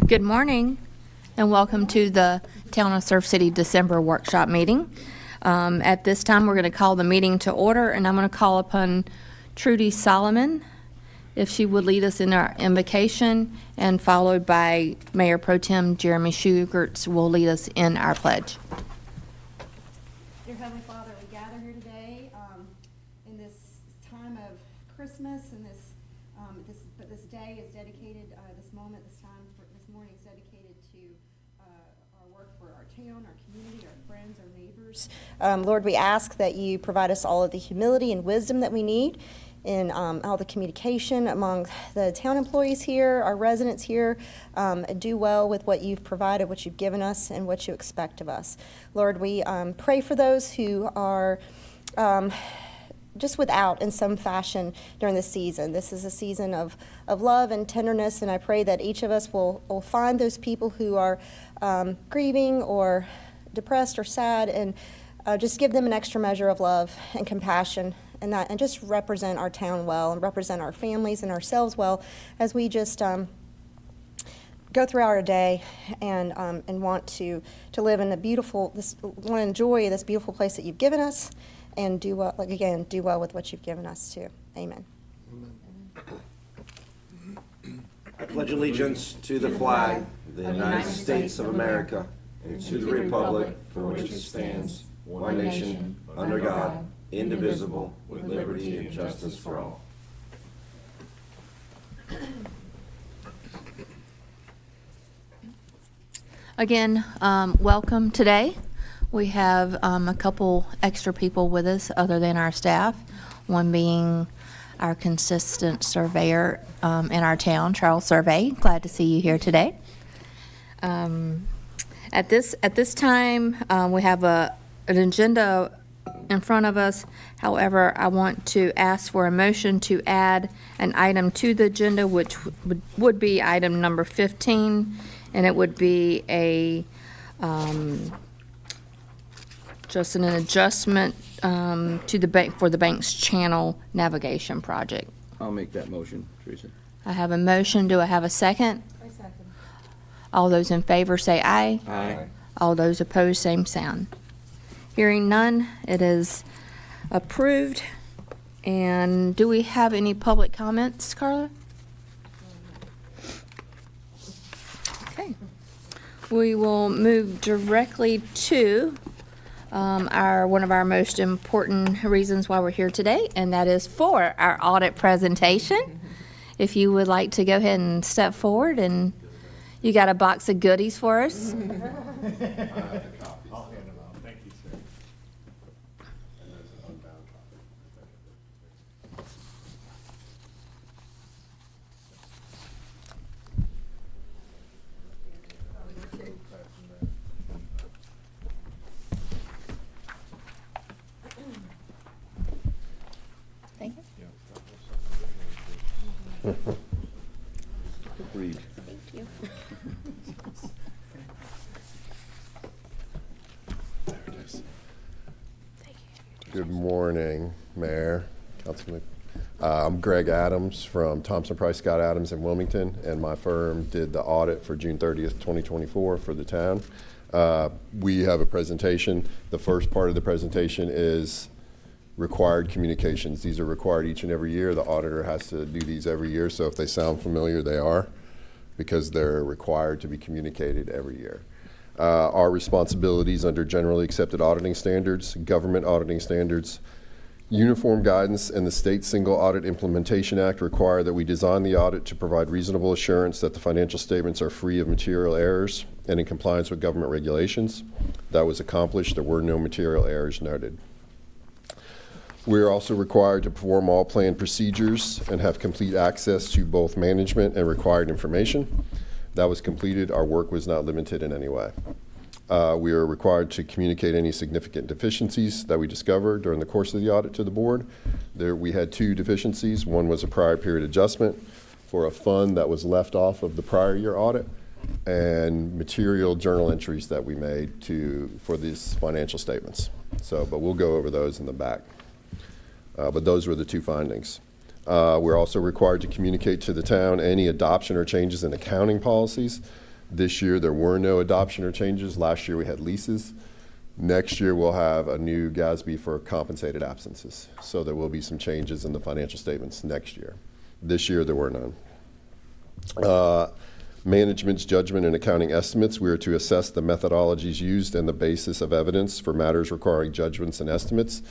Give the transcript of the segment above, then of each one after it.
Good morning and welcome to the Town of Surf City December workshop meeting. At this time, we're going to call the meeting to order, and I'm going to call upon Trudy Solomon, if she would lead us in our invocation, and followed by Mayor Pro-Tem Jeremy Shugarts will lead us in our pledge. Dear Heavenly Father, we gather here today in this time of Christmas, and this day is dedicated, this moment, this morning is dedicated to our work for our town, our community, our friends, our neighbors. Lord, we ask that you provide us all of the humility and wisdom that we need in all the communication among the town employees here, our residents here, do well with what you've provided, what you've given us, and what you expect of us. Lord, we pray for those who are just without in some fashion during this season. This is a season of love and tenderness, and I pray that each of us will find those people who are grieving or depressed or sad, and just give them an extra measure of love and compassion, and just represent our town well and represent our families and ourselves well as we just go throughout our day and want to live in want to enjoy this beautiful place that you've given us, and do well with what you've given us too. Amen. I pledge allegiance to the flag of the United States of America and to the republic for which it stands, one nation, under God, indivisible, with liberty and justice for all. Again, welcome today. We have a couple extra people with us other than our staff, one being our consistent surveyor in our town, Charles Survey. Glad to see you here today. At this time, we have an agenda in front of us. However, I want to ask for a motion to add an item to the agenda, which would be item number 15, and it would be a just an adjustment to the bank for the bank's channel navigation project. I'll make that motion, Teresa. I have a motion. Do I have a second? I second. All those in favor say aye. Aye. All those opposed, same sound. Hearing none, it is approved. And do we have any public comments, Carla? Okay. We will move directly to one of our most important reasons why we're here today, and that is for our audit presentation. If you would like to go ahead and step forward, and you got a box of goodies for us. I'll hand them out. Thank you, sir. And there's an unbound Thank you. Agreed. Thank you. There it is. Good morning, Mayor, Councilman. I'm Greg Adams from Thompson Price Scott Adams in Wilmington, and my firm did the audit for June 30th, 2024 for the town. We have a presentation. The first part of the presentation is required communications. These are required each and every year. The auditor has to do these every year, so if they sound familiar, they are, because they're required to be communicated every year. our responsibilities under generally accepted auditing standards, government auditing standards, uniform guidance, and the State Single Audit Implementation Act require that we design the audit to provide reasonable assurance that the financial statements are free of material errors and in compliance with government regulations. That was accomplished. There were no material errors noted. We are also required to perform all planned procedures and have complete access to both management and required information. That was completed. Our work was not limited in any way. We are required to communicate any significant deficiencies that we discover during the course of the audit to the board. We had 2 deficiencies. One was a prior period adjustment for a fund that was left off of the prior year audit, and material journal entries that we made for these financial statements. But we'll go over those in the back. But those were the 2 findings. We're also required to communicate to the town any adoption or changes in accounting policies. This year, there were no adoption or changes. Last year, we had leases. Next year, we'll have a new GASB for compensated absences. So there will be some changes in the financial statements next year. This year, there were none. Management's judgment and accounting estimates. We are to assess the methodologies used and the basis of evidence for matters requiring judgments and estimates.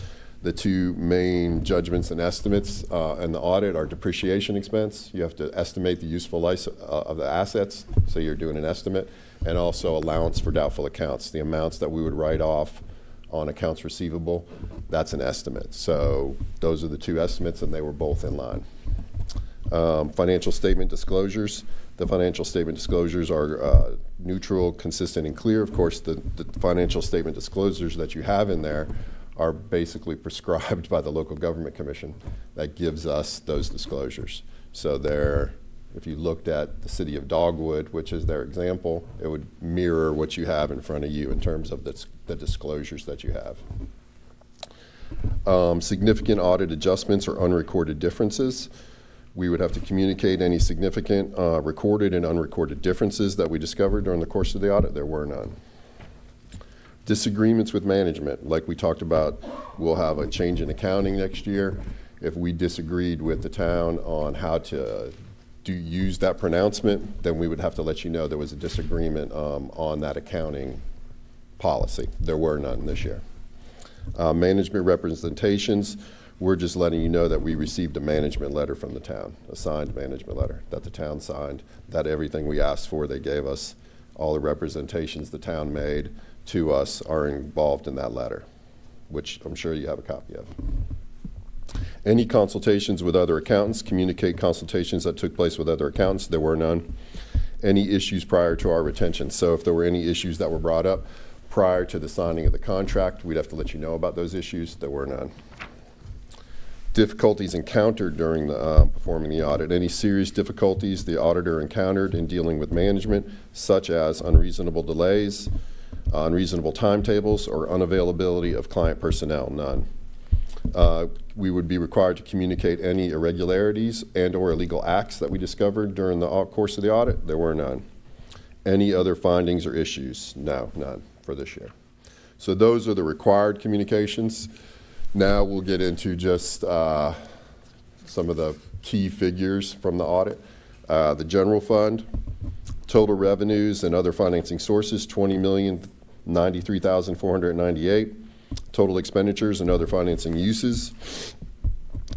The 2 main judgments and estimates in the audit are depreciation expense. You have to estimate the useful life of the assets, so you're doing an estimate, and also allowance for doubtful accounts. The amounts that we would write off on accounts receivable, that's an estimate. So those are the 2 estimates, and they were both in line. Financial statement disclosures. The financial statement disclosures are neutral, consistent, and clear. Of course, the financial statement disclosures that you have in there are basically prescribed by the local government commission that gives us those disclosures. So if you looked at the city of Dogwood, which is their example, it would mirror what you have in front of you in terms of the disclosures that you have. Significant audit adjustments or unrecorded differences. We would have to communicate any significant recorded and unrecorded differences that we discovered during the course of the audit. There were none. Disagreements with management, like we talked about, we'll have a change in accounting next year. If we disagreed with the town on how to use that pronouncement, then we would have to let you know there was a disagreement on that accounting policy. There were none this year. Management representations, we're just letting you know that we received a management letter from the town, a signed management letter that the town signed, that everything we asked for they gave us. All the representations the town made to us are involved in that letter, which I'm sure you have a copy of. Any consultations with other accountants, communicate consultations that took place with other accountants. There were none. Any issues prior to our retention. So if there were any issues that were brought up prior to the signing of the contract, we'd have to let you know about those issues. There were none. Difficulties encountered during performing the audit. Any serious difficulties the auditor encountered in dealing with management, such as unreasonable delays, unreasonable timetables, or unavailability of client personnel. None. We would be required to communicate any irregularities and or illegal acts that we discovered during the course of the audit. There were none. Any other findings or issues? No, none for this year. So those are the required communications. Now we'll get into just some of the key figures from the audit. The general fund, total revenues and other financing sources, $20,093,498. Total expenditures and other financing uses,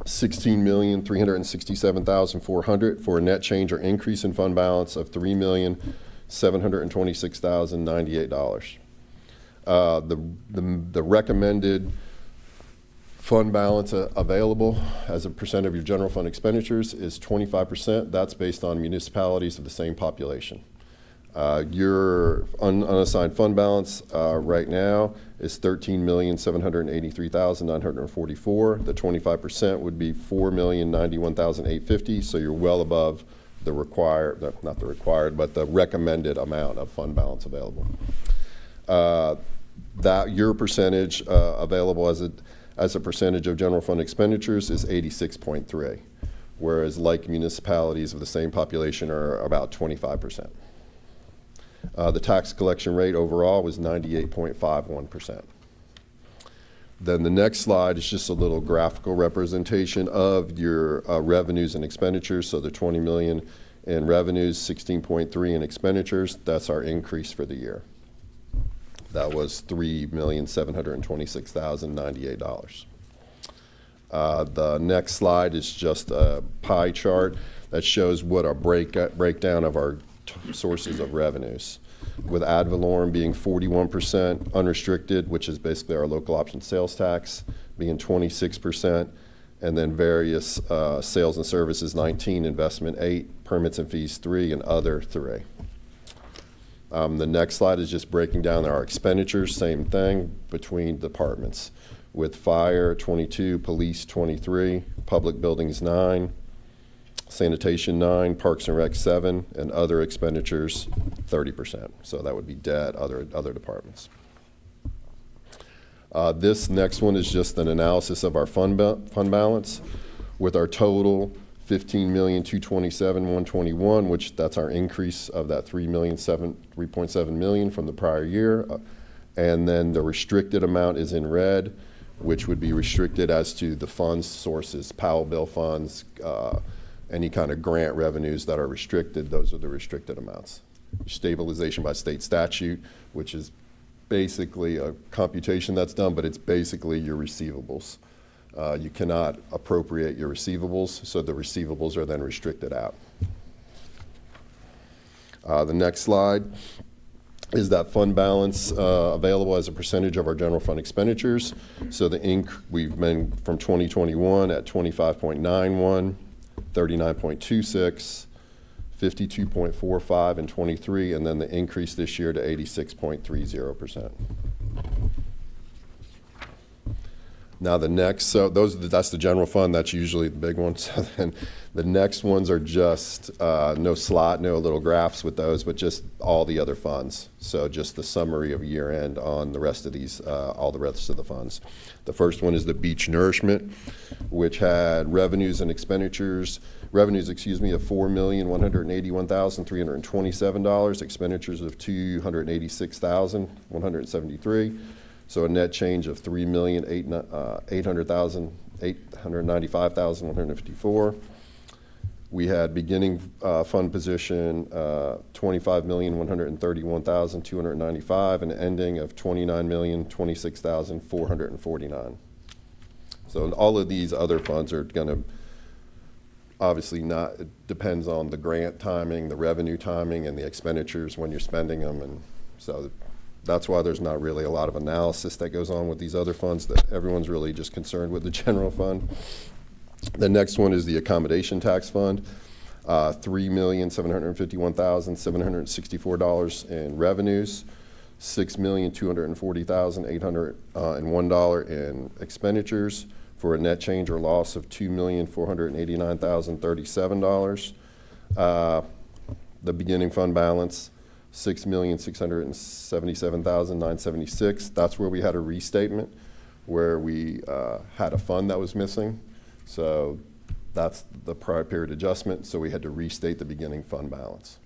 $16,367,400 for a net change or increase in fund balance of $3,726,098. The recommended fund balance available as a percent of your general fund expenditures is 25%. That's based on municipalities of the same population. Your unassigned fund balance right now is $13,783,944. The 25% would be $4,091,850. So you're well above the required, not the required, but the recommended amount of fund balance available. That your percentage available as a percentage of general fund expenditures is 86.3, whereas like municipalities of the same population are about 25%. The tax collection rate overall was 98.51%. Then the next slide is just a little graphical representation of your revenues and expenditures. So the 20 million in revenues, 16.3 in expenditures. That's our increase for the year. That was $3,726,098. The next slide is just a pie chart that shows what our breakdown of our sources of revenues, with ad valorem being 41%, unrestricted, which is basically our local option sales tax, being 26%, and then various sales and services 19, investment 8, permits and fees 3, and other 3. The next slide is just breaking down our expenditures, same thing between departments, with fire 22, police 23, public buildings 9, sanitation 9, parks and rec 7, and other expenditures 30%. So that would be debt, other departments. This next one is just an analysis of our fund balance, with our total $15,227,121, which that's our increase of that $3.7 million from the prior year. And then the restricted amount is in red, which would be restricted as to the funds sources, Powell bill funds, any kind of grant revenues that are restricted. Those are the restricted amounts. Stabilization by state statute, which is basically a computation that's done, but it's basically your receivables. You cannot appropriate your receivables, so the receivables are then restricted out. The next slide is that fund balance available as a percentage of our general fund expenditures. So we've been from 2021 at 25.91, 39.26, 52.45 in 23, and then the increase this year to 86.30%. Now the next, so that's the general fund. That's usually the big one. So then the next ones are just no slot, no little graphs with those, but just all the other funds. So just the summary of year end on the rest of these, all the rest of the funds. The first one is the beach nourishment, which had revenues of $4,181,327, expenditures of $286,173. So a net change of $3,895,154. We had beginning fund position $25,131,295, and an ending of $29,026,449. So all of these other funds are going to obviously not, it depends on the grant timing, the revenue timing, and the expenditures when you're spending them, and so that's why there's not really a lot of analysis that goes on with these other funds. That everyone's really just concerned with the general fund. The next one is the accommodation tax fund, $3,751,764 in revenues, $6,240,801 in expenditures, for a net change or loss of $2,489,037. The beginning fund balance, $6,677,976. That's where we had a restatement, where we had a fund that was missing. So that's the prior period adjustment. So we had to restate the beginning fund balance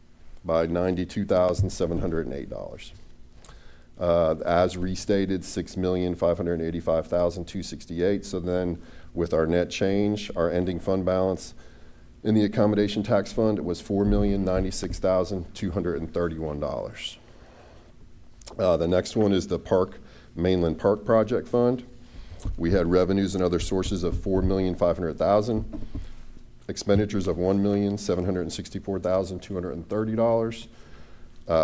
by $92,708. As restated, $6,585,268. So then with our net change, our ending fund balance in the accommodation tax fund, it was $4,096,231. The next one is the Mainland Park Project Fund. We had revenues and other sources of $4,500,000, expenditures of $1,764,230,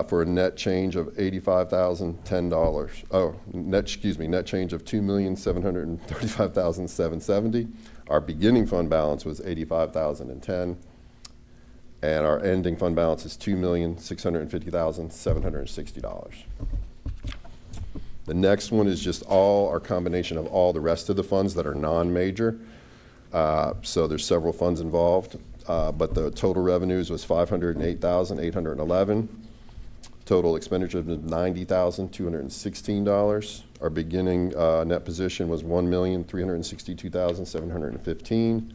for a net change of $85,010. Net change of $2,735,770. Our beginning fund balance was $85,010, and our ending fund balance is $2,650,760. The next one is just our combination of all the rest of the funds that are non-major. So there's several funds involved, but the total revenues was $508,811. Total expenditures was $90,216. Our beginning net position was $1,362,715.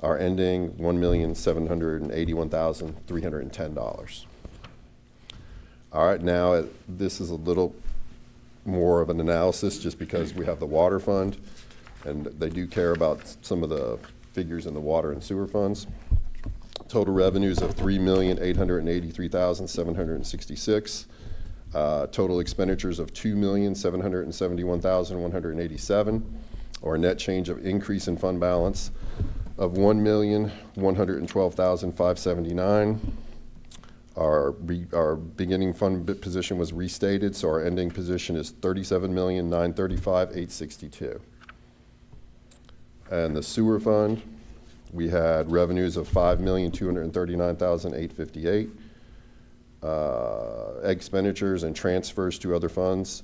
Our ending $1,781,310. All right, now this is a little more of an analysis, just because we have the water fund, and they do care about some of the figures in the water and sewer funds. Total revenues of $3,883,766. Total expenditures of $2,771,187, or a net change of increase in fund balance of $1,112,579. Our beginning fund position was restated, so our ending position is $37,935,862. And the sewer fund, we had revenues of $5,239,858. Expenditures and transfers to other funds,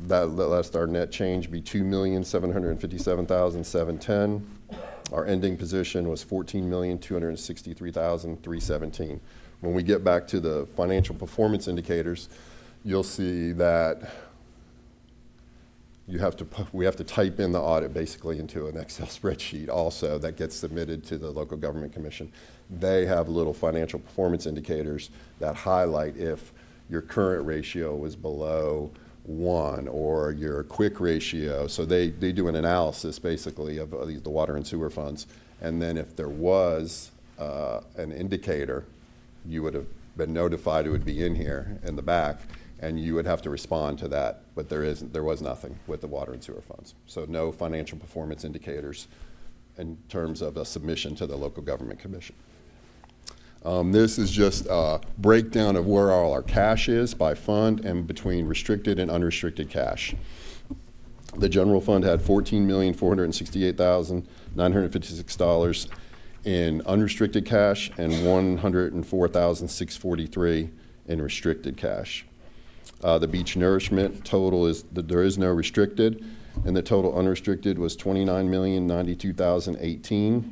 that lets our net change be $2,757,710. Our ending position was $14,263,317. When we get back to the financial performance indicators, you'll see that we have to type in the audit basically into an Excel spreadsheet also that gets submitted to the local government commission. They have little financial performance indicators that highlight if your current ratio was below 1 or your quick ratio. So they do an analysis basically of the water and sewer funds. And then if there was an indicator, you would have been notified it would be in here in the back, and you would have to respond to that. But there was nothing with the water and sewer funds. So no financial performance indicators in terms of a submission to the local government commission. This is just a breakdown of where all our cash is by fund and between restricted and unrestricted cash. The general fund had $14,468,956 in unrestricted cash and $104,643 in restricted cash. The beach nourishment total is that there is no restricted, and the total unrestricted was $29,092,018.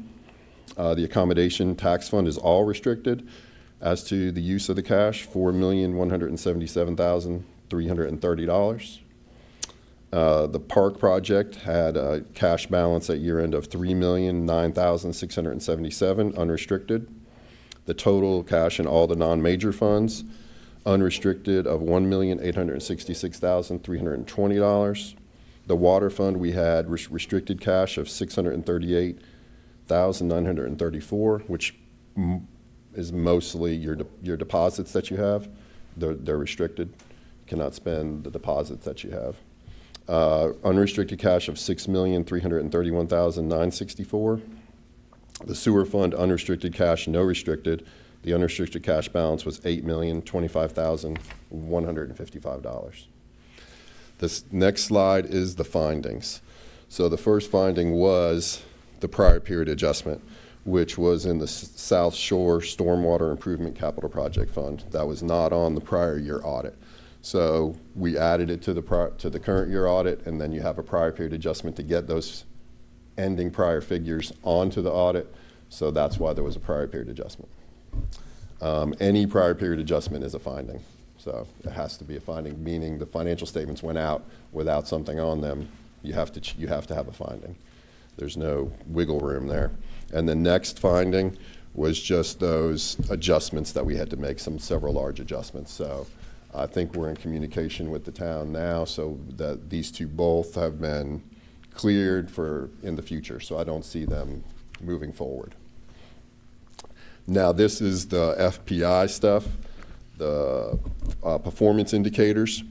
The accommodation tax fund is all restricted. As to the use of the cash, $4,177,330. The park project had a cash balance at year end of $3,009,677 unrestricted. The total cash in all the non-major funds, unrestricted of $1,866,320. The water fund, we had restricted cash of $638,934, which is mostly your deposits that you have. They're restricted. You cannot spend the deposits that you have. Unrestricted cash of $6,331,964. The sewer fund, unrestricted cash, no restricted. The unrestricted cash balance was $8,025,155. This next slide is the findings. So the first finding was the prior period adjustment, which was in the South Shore Stormwater Improvement Capital Project Fund. That was not on the prior year audit. So we added it to the current year audit, and then you have a prior period adjustment to get those ending prior figures onto the audit. So that's why there was a prior period adjustment. Any prior period adjustment is a finding. So it has to be a finding, meaning the financial statements went out without something on them. You have to have a finding. There's no wiggle room there. And the next finding was just those adjustments that we had to make, several large adjustments. So I think we're in communication with the town now, so that these two both have been cleared for in the future. So I don't see them moving forward. Now this is the FPI stuff, the performance indicators.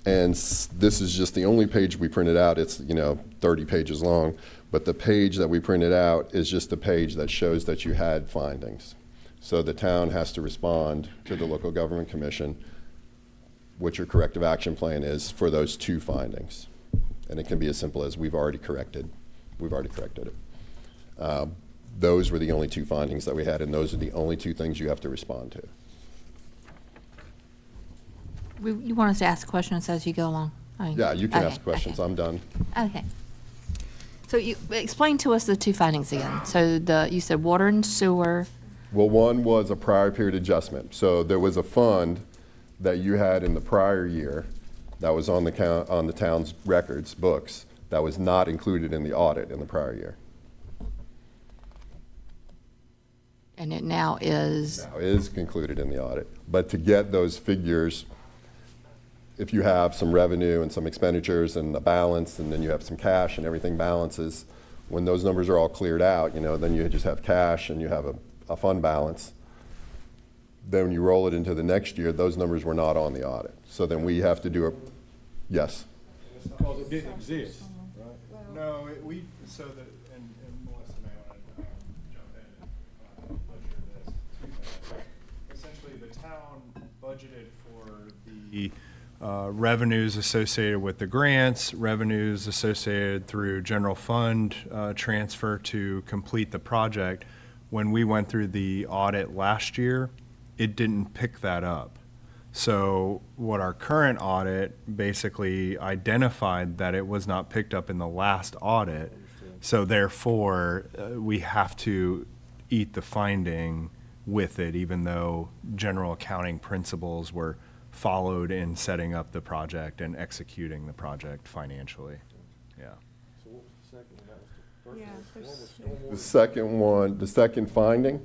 And this is just the only page we printed out. It's 30 pages long, but the page that we printed out is just the page that shows that you had findings. So the town has to respond to the local government commission what your corrective action plan is for those two findings. And it can be as simple as we've already corrected it. Those were the only two findings that we had, and those are the only two things you have to respond to. You want us to ask questions as you go along? Yeah, you can Okay, ask questions. okay. I'm done. Okay. So you explain to us the two findings again. So you said water and sewer. Well, one was a prior period adjustment. So there was a fund that you had in the prior year that was on the town's records books that was not included in the audit in the prior year. And it now is? Now is concluded in the audit. But to get those figures, if you have some revenue and some expenditures and a balance, and then you have some cash and everything balances, when those numbers are all cleared out, then you just have cash and you have a fund balance. then when you roll it into the next year, those numbers were not on the audit. So then we have to do a, yes. Because it didn't exist, right? No, so that, and Melissa may want to jump in and butcher this. Essentially, the town budgeted for the revenues associated with the grants, revenues associated through general fund transfer to complete the project. When we went through the audit last year, it didn't pick that up. So what our current audit basically identified that it was not picked up in the last audit. So therefore, we have to eat the finding with it, even though general accounting principles were followed in setting up the project and executing the project financially. Yeah. The second finding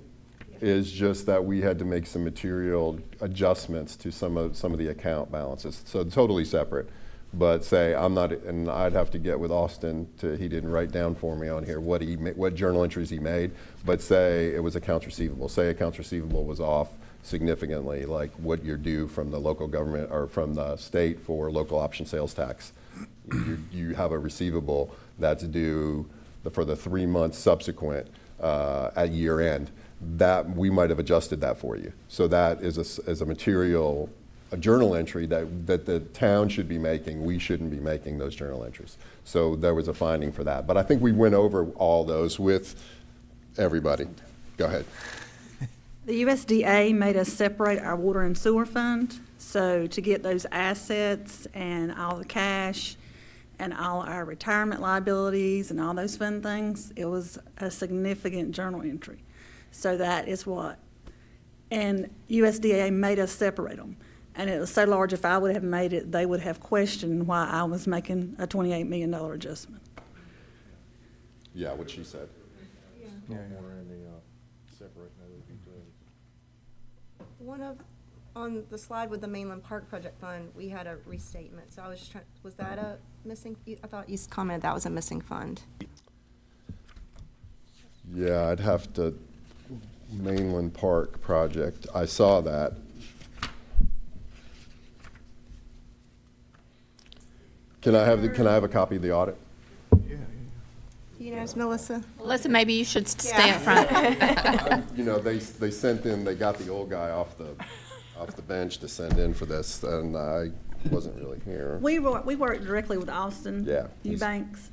is just that we had to make some material adjustments to some of the account balances. So totally separate. But say I'm not, and I'd have to get with Austin he didn't write down for me on here what journal entries he made, but say it was accounts receivable. Say accounts receivable was off significantly, like what you're due from the local government or from the state for local option sales tax. You have a receivable that's due for the 3 months subsequent at year end. That we might have adjusted that for you. So that is a journal entry that the town should be making. We shouldn't be making those journal entries. So there was a finding for that. But I think we went over all those with everybody. Go ahead. The USDA made us separate our water and sewer fund. So to get those assets and all the cash and all our retirement liabilities and all those fun things, it was a significant journal entry. So that is what. And USDA made us separate them. And it was so large, if I would have made it, they would have questioned why I was making a $28 million adjustment. Yeah, what she said. On the slide with the Mainland Park Project Fund, we had a restatement, so I was just trying, was that a missing, I thought you commented that was a missing fund. Yeah, I'd have to, Mainland Park project, I saw that. Can I have a copy of the audit? You know, Melissa? Melissa, maybe you should stay up front. You know, they sent in, they got the old guy off the bench to send in for this, and I wasn't really here. We worked directly with Austin. Yeah. Eubanks.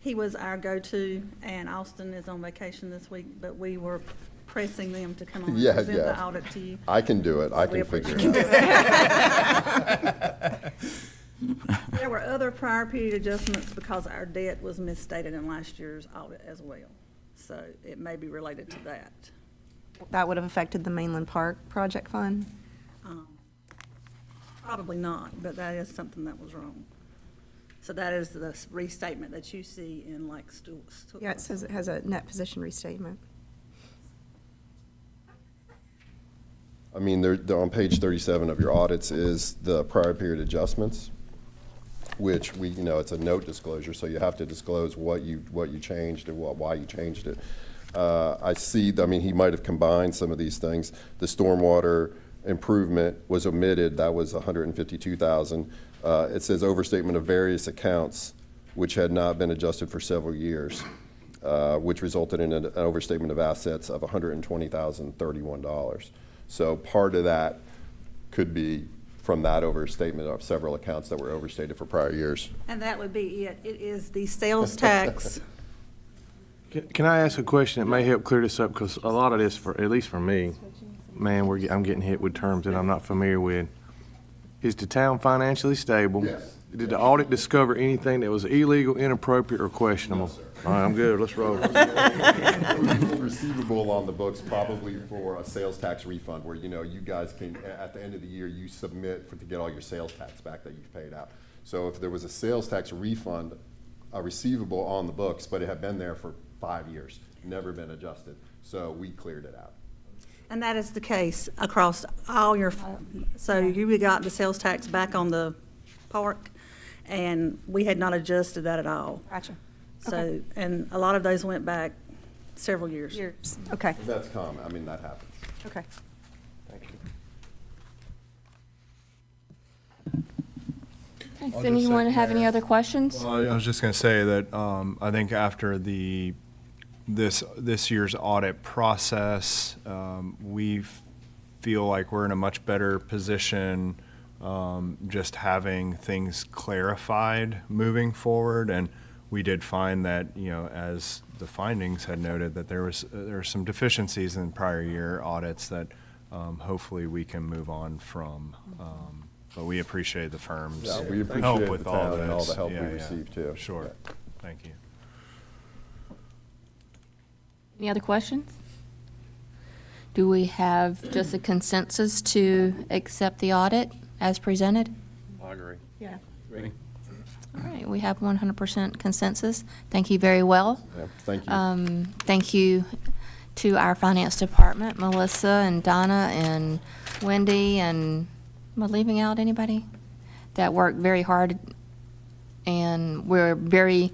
He was our go-to, and Austin is on vacation this week, but we were pressing them to come on and present the audit to you. I can do it. I can figure it out. There were other prior period adjustments because our debt was misstated in last year's audit as well. So it may be related to that. That would have affected the Mainland Park Project Fund? Probably not, but that is something that was wrong. So that is the restatement that you see in like Yeah, it says it has a net position restatement. I mean, they're on page 37 of your audits is the prior period adjustments, which it's a note disclosure, so you have to disclose what you changed and why you changed it. I see, he might have combined some of these things. The stormwater improvement was omitted, that was $152,000. It says overstatement of various accounts which had not been adjusted for several years, which resulted in an overstatement of assets of $120,031. So part of that could be from that overstatement of several accounts that were overstated for prior years. And that would be it. It is the sales tax. Can I ask a question that may help clear this up? Because a lot of this, at least for me, man, I'm getting hit with terms that I'm not familiar with. Is the town financially stable? Yes. Did the audit discover anything that was illegal, inappropriate, or questionable? No, sir. All right, I'm good. Let's roll. Receivable on the books probably for a sales tax refund where, you guys can, at the end of the year, you submit to get all your sales tax back that you've paid out. So if there was a sales tax refund, a receivable on the books, but it had been there for 5 years, never been adjusted. So we cleared it out. And that is the case across all your, so you got the sales tax back on the park, and we had not adjusted that at all. Gotcha. So, and a lot of those went back several years. Okay, That's common. That happens. okay. Does just anyone say, have any Mayor. other questions? Well, I was just going to say that I think after this year's audit process, we feel like we're in a much better position, just having things clarified moving forward. And we did find that, as the findings had noted, that there were some deficiencies in prior year audits that hopefully we can move on from. But we appreciate the firm's Yeah, we help appreciate with the all town this. and all the help we Yeah, yeah. received, too. Sure. Yeah. Thank you. Any other questions? Do we have just a consensus to accept the audit as presented? I agree. Yeah. Ready? All right, we have 100% consensus. Thank you very well. Yeah, thank you. Thank you to our finance department, Melissa and Donna and Wendy, and am I leaving out anybody? That worked very hard, and we're very,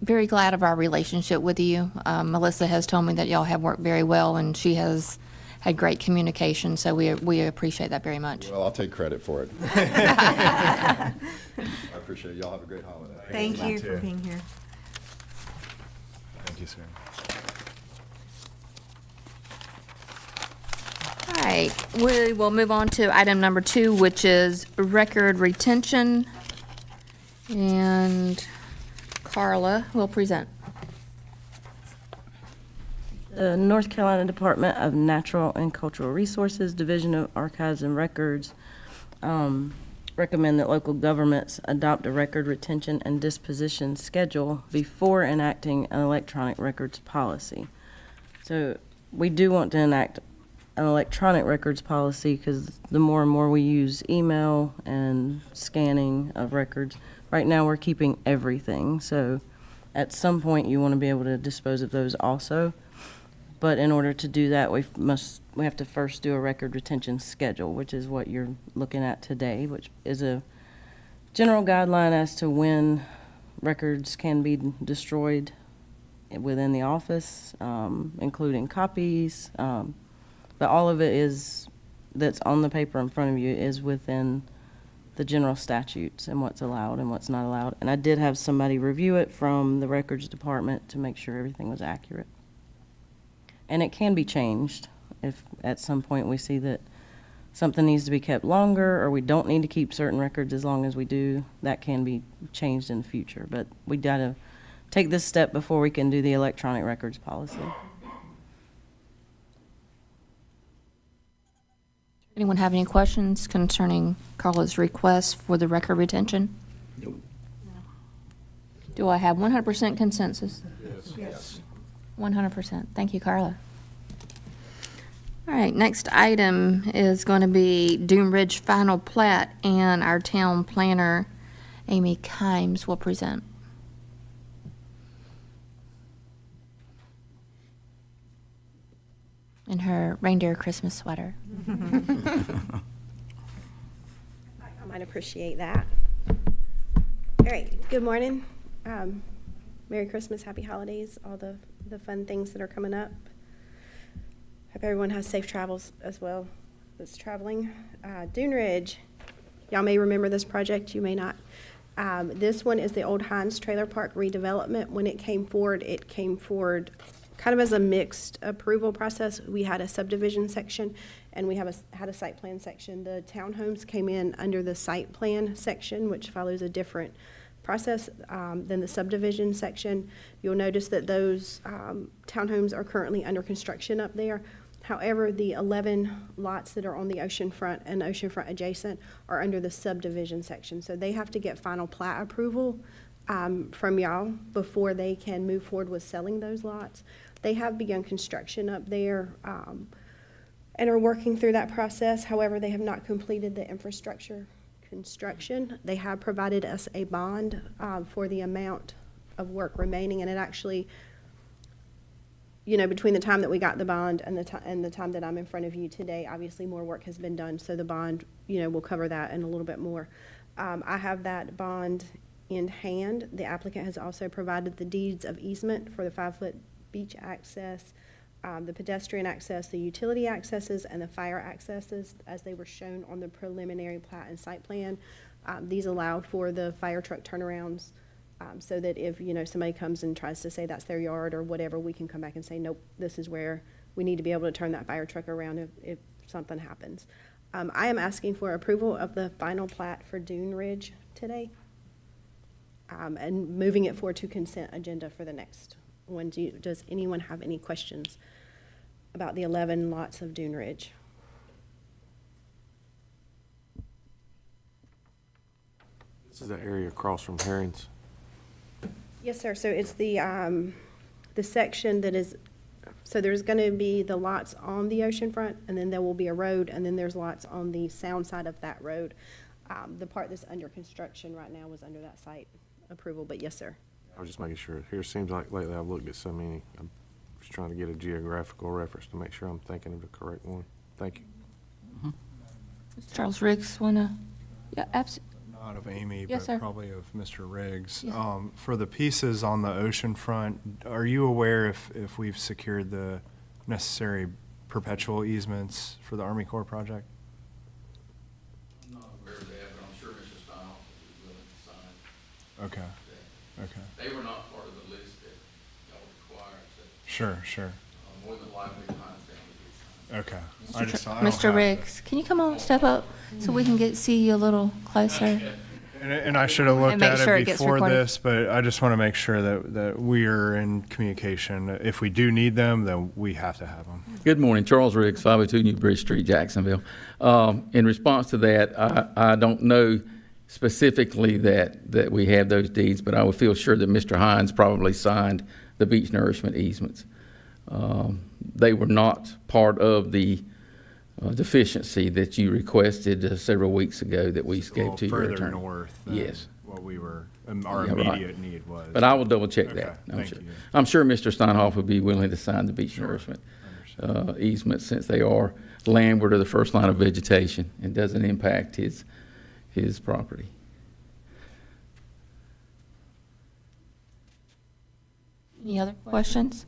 very glad of our relationship with you. Melissa has told me that y'all have worked very well, and she has had great communication, so we appreciate that very much. Well, I'll take credit for it. I appreciate it. Y'all have a great holiday. Thank you too. for being here. Thank you, sir. All right, we will move on to item number 2, which is record retention. And Carla will present. The North Carolina Department of Natural and Cultural Resources, Division of Archives and Records, recommend that local governments adopt a record retention and disposition schedule before enacting an electronic records policy. So we do want to enact an electronic records policy because the more and more we use email and scanning of records, right now we're keeping everything. So at some point you want to be able to dispose of those also. But in order to do that, we have to first do a record retention schedule, which is what you're looking at today, which is a general guideline as to when records can be destroyed within the office, including copies. But all of it that's on the paper in front of you is within the general statutes and what's allowed and what's not allowed. And I did have somebody review it from the records department to make sure everything was accurate. And it can be changed if at some point we see that something needs to be kept longer or we don't need to keep certain records as long as we do. That can be changed in the future. But we got to take this step before we can do the electronic records policy. Anyone have any questions concerning Carla's request for the record retention? Nope. Do I have 100% consensus? Yes. 100%. Thank you, Carla. All right, next item is going to be Dune Ridge final plat, and our town planner, Amy Kimes, will present. In her reindeer Christmas sweater. I might appreciate that. All right, good morning. Merry Christmas, happy holidays, all the fun things that are coming up. Hope everyone has safe travels as well that's traveling. Dune Ridge, y'all may remember this project, you may not. This one is the old Hines Trailer Park redevelopment. When it came forward kind of as a mixed approval process. We had a subdivision section and we had a site plan section. The townhomes came in under the site plan section, which follows a different process than the subdivision section. You'll notice that those townhomes are currently under construction up there. However, the 11 lots that are on the oceanfront and oceanfront adjacent are under the subdivision section. So they have to get final plat approval from y'all before they can move forward with selling those lots. They have begun construction up there and are working through that process. However, they have not completed the infrastructure construction. They have provided us a bond for the amount of work remaining, and it actually, between the time that we got the bond and the time that I'm in front of you today, obviously more work has been done, so the bond, will cover that and a little bit more. I have that bond in hand. The applicant has also provided the deeds of easement for the 5-foot beach access the pedestrian access, the utility accesses, and the fire accesses as they were shown on the preliminary plat and site plan. These allowed for the fire truck turnarounds, so that if, somebody comes and tries to say that's their yard or whatever, we can come back and say, nope, this is where we need to be able to turn that fire truck around if something happens. I am asking for approval of the final plat for Dune Ridge today, and moving it forward to consent agenda for the next one. Does anyone have any questions about the 11 lots of Dune Ridge? This is the area across from Herring's. Yes, sir. So it's the section that is, so there's going to be the lots on the ocean front, and then there will be a road, and then there's lots on the sound side of that road. The part that's under construction right now was under that site approval, but yes, sir. I was just making sure. Here, it seems like lately I've looked at so many. I'm just trying to get a geographical reference to make sure I'm thinking of the correct one. Thank you. Mr. Charles Riggs, wanna? Yeah, absolutely. Not of Amy, Yes, but sir. probably of Mr. Riggs. Yeah. For the pieces on the ocean front, are you aware if we've secured the necessary perpetual easements for the Army Corps project? I'm not aware of that, but I'm sure Mr. Steinhoff will be willing to sign Okay, that. okay. They were not part of the list that y'all required, so Sure. more than likely, mine's down to be signed. Okay. I don't Mr. have- Riggs, can you come on, step up, so we can see you a little closer? And I should have looked make at sure it it gets before recorded. this, but I just want to make sure that we are in communication. If we do need them, then we have to have them. Good morning, Charles Riggs, 502 New Bridge Street, Jacksonville. In response to that, I don't know specifically that we have those deeds, but I would feel sure that Mr. Hines probably signed the beach nourishment easements. They were not part of the deficiency that you requested several weeks ago that we gave to your Further attorney. north than Yes. what we were, our Yeah, right. immediate need was. But I will double check Okay, that. thank you. I'm sure Mr. Steinhoff would be willing to sign the beach Sure. nourishment Understood. easements since they are landward of the first line of vegetation and doesn't impact his property. Any other questions?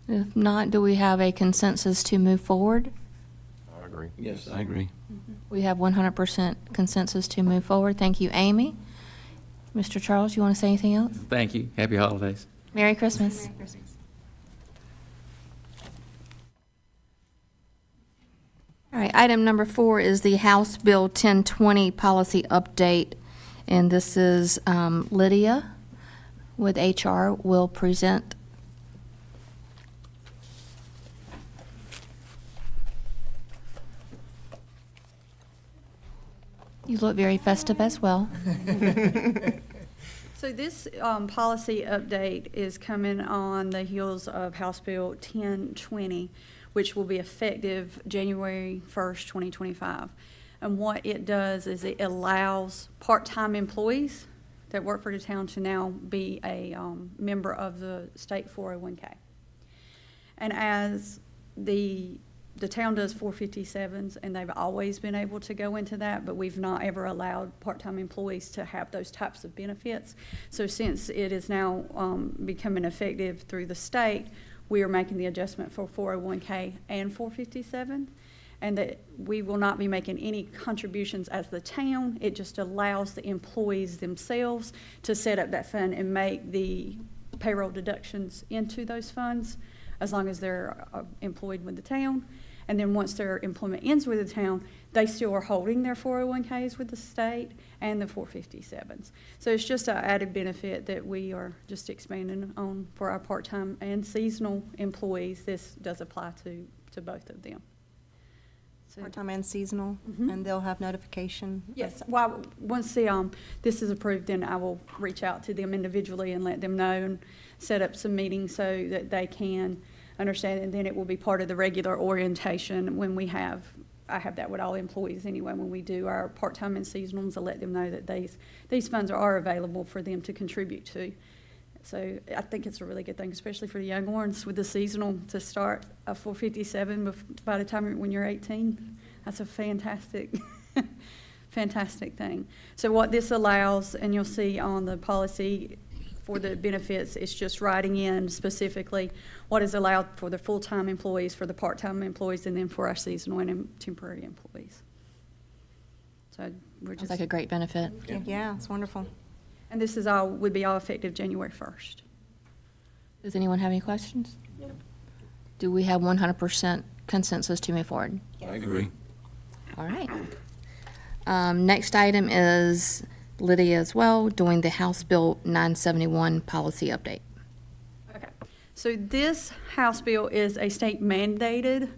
If not, do we have a consensus to move forward? I agree. Yes, I agree. We have 100% consensus to move forward. Thank you, Amy. Mr. Charles, you want to say anything else? Thank you. Happy holidays. Merry Christmas. All right, item number 4 is the House Bill 1020 policy update, and this is Lydia with HR will present. You look very festive as well. So this policy update is coming on the heels of House Bill 1020, which will be effective January 1st, 2025. And what it does is it allows part-time employees that work for the town to now be a member of the state 401k. And as the town does 457s, and they've always been able to go into that, but we've not ever allowed part-time employees to have those types of benefits. So since it is now becoming effective through the state, we are making the adjustment for 401k and 457, and that we will not be making any contributions as the town. It just allows the employees themselves to set up that fund and make the payroll deductions into those funds as long as they're employed with the town. And then once their employment ends with the town, they still are holding their 401ks with the state and the 457s. So it's just an added benefit that we are just expanding on for our part-time and seasonal employees. This does apply to both of them. So- Part-time and seasonal, Mhm. and they'll have notification? Yes, well, once this is approved, then I will reach out to them individually and let them know and set up some meetings so that they can understand, and then it will be part of the regular orientation when I have that with all employees anyway, when we do our part-time and seasonals, to let them know that these funds are available for them to contribute to. So I think it's a really good thing, especially for the young ones with the seasonal, to start a 457 by the time when you're 18. That's a fantastic, fantastic thing. So what this allows, and you'll see on the policy for the benefits. It's just writing in specifically what is allowed for the full-time employees, for the part-time employees, and then for our seasonal and temporary employees. So we're Sounds just, like a great benefit. Yeah, it's wonderful. and this is all, would be all effective January 1st. Does anyone have any questions? Do we have 100% consensus to move forward? I agree. All right. Next item is Lydia as well, doing the House Bill 971 policy update. Okay, so this House bill is a state mandated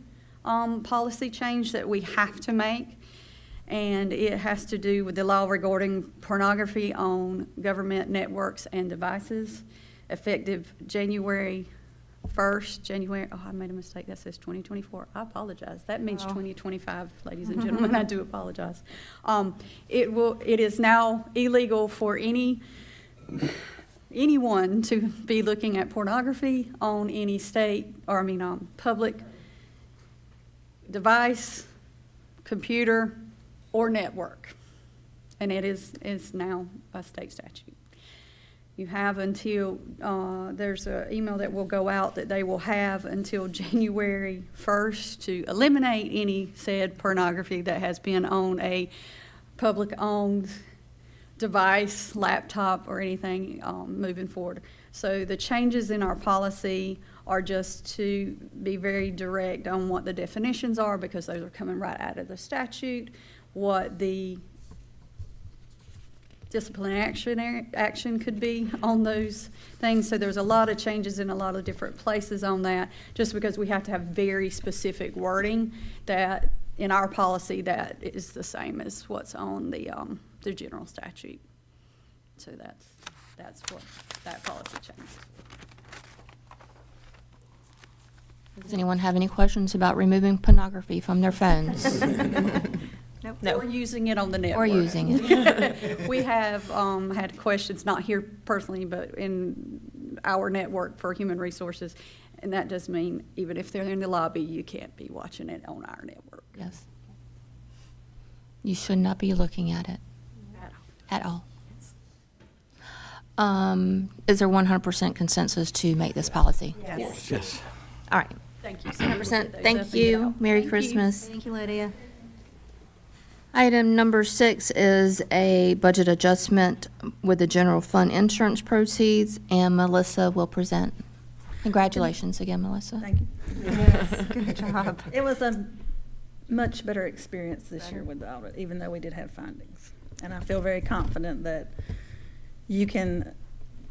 policy change that we have to make, and it has to do with the law regarding pornography on government networks and devices, effective January 1st, oh, I made a mistake, that says 2024, I apologize. That means 2025, ladies and gentlemen, I do apologize. It is now illegal for anyone to be looking at pornography on any state, public device, computer, or network. And it is now a state statute. You have until, there's an email that will go out that they will have until January 1st to eliminate any said pornography that has been on a public-owned device, laptop, or anything moving forward. So the changes in our policy are just to be very direct on what the definitions are, because those are coming right out of the statute, what the disciplinary action could be on those things. So there's a lot of changes in a lot of different places on that, just because we have to have very specific wording that in our policy that is the same as what's on the general statute. So that's what that policy changes. Does anyone have any questions about removing pornography from their phones? No. Or using it on the network. Or using it? We have had questions, not here personally, but in our network for human resources. And that does mean even if they're in the lobby, you can't be watching it on our network. Yes. You should not be looking at it at all. Is there 100% consensus to make this policy? Yes. All right. Thank you. 100%. Thank you. Merry Christmas. Thank you, Lydia. Item number 6 is a budget adjustment with the general fund insurance proceeds, and Melissa will present. Congratulations again, Melissa. Thank you. Yes, good job. It was a much better experience this year with the audit, even though we did have findings. And I feel very confident that you can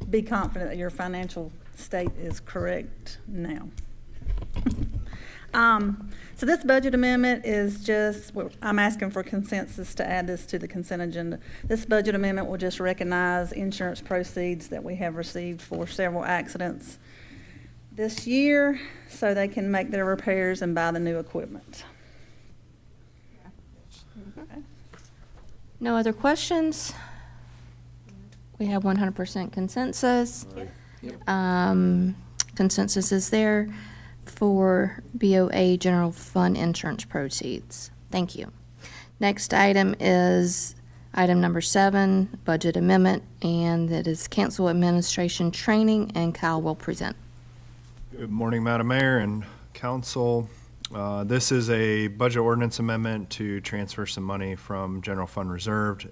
be confident that your financial state is correct now. So this budget amendment is just, I'm asking for consensus to add this to the consent agenda. This budget amendment will just recognize insurance proceeds that we have received for several accidents this year, so they can make their repairs and buy the new equipment. Okay. No other questions? We have 100% consensus. Consensus is there for BOA general fund insurance proceeds. Thank you. Next item is item number 7, budget amendment, and that is cancel administration training, and Kyle will present. Good morning, Madam Mayor and Council. This is a budget ordinance amendment to transfer some money from general fund reserved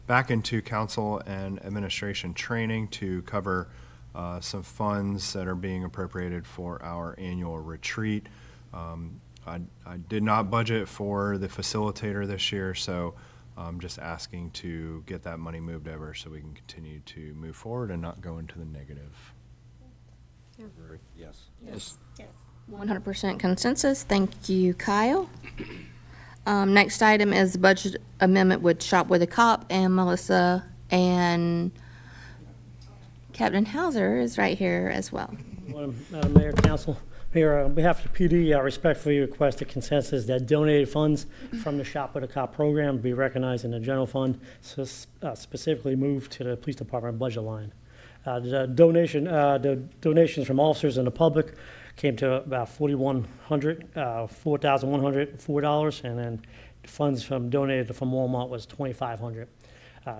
back into council and administration training to cover some funds that are being appropriated for our annual retreat. I did not budget for the facilitator this year, so I'm just asking to get that money moved over so we can continue to move forward and not go into the negative. Yes. Yes. 100% consensus. Thank you, Kyle. Next item is budget amendment with Shop with a Cop, and Melissa and Captain Hauser is right here as well. Madam Mayor, Council, here on behalf of the PD, I respectfully request a consensus that donated funds from the Shop with a Cop program be recognized in the general fund, specifically moved to the police department budget line. The donations from officers and the public came to about $4,104, and then funds donated from Walmart was $2,500.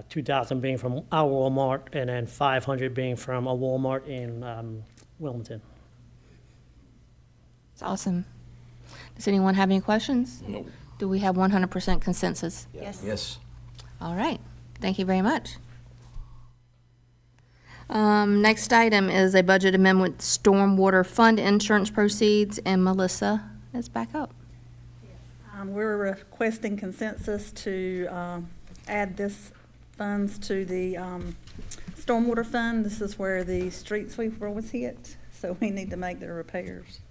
2,000 being from our Walmart, and then 500 being from a Walmart in Wilmington. It's awesome. Does anyone have any questions? No. Do we have 100% consensus? Yes. Yes. All right. Thank you very much. Next item is a budget amendment, stormwater fund insurance proceeds, and Melissa is back up. We're requesting consensus to add this funds to the stormwater fund. This is where the street sweeper was hit, so we need to make the repairs.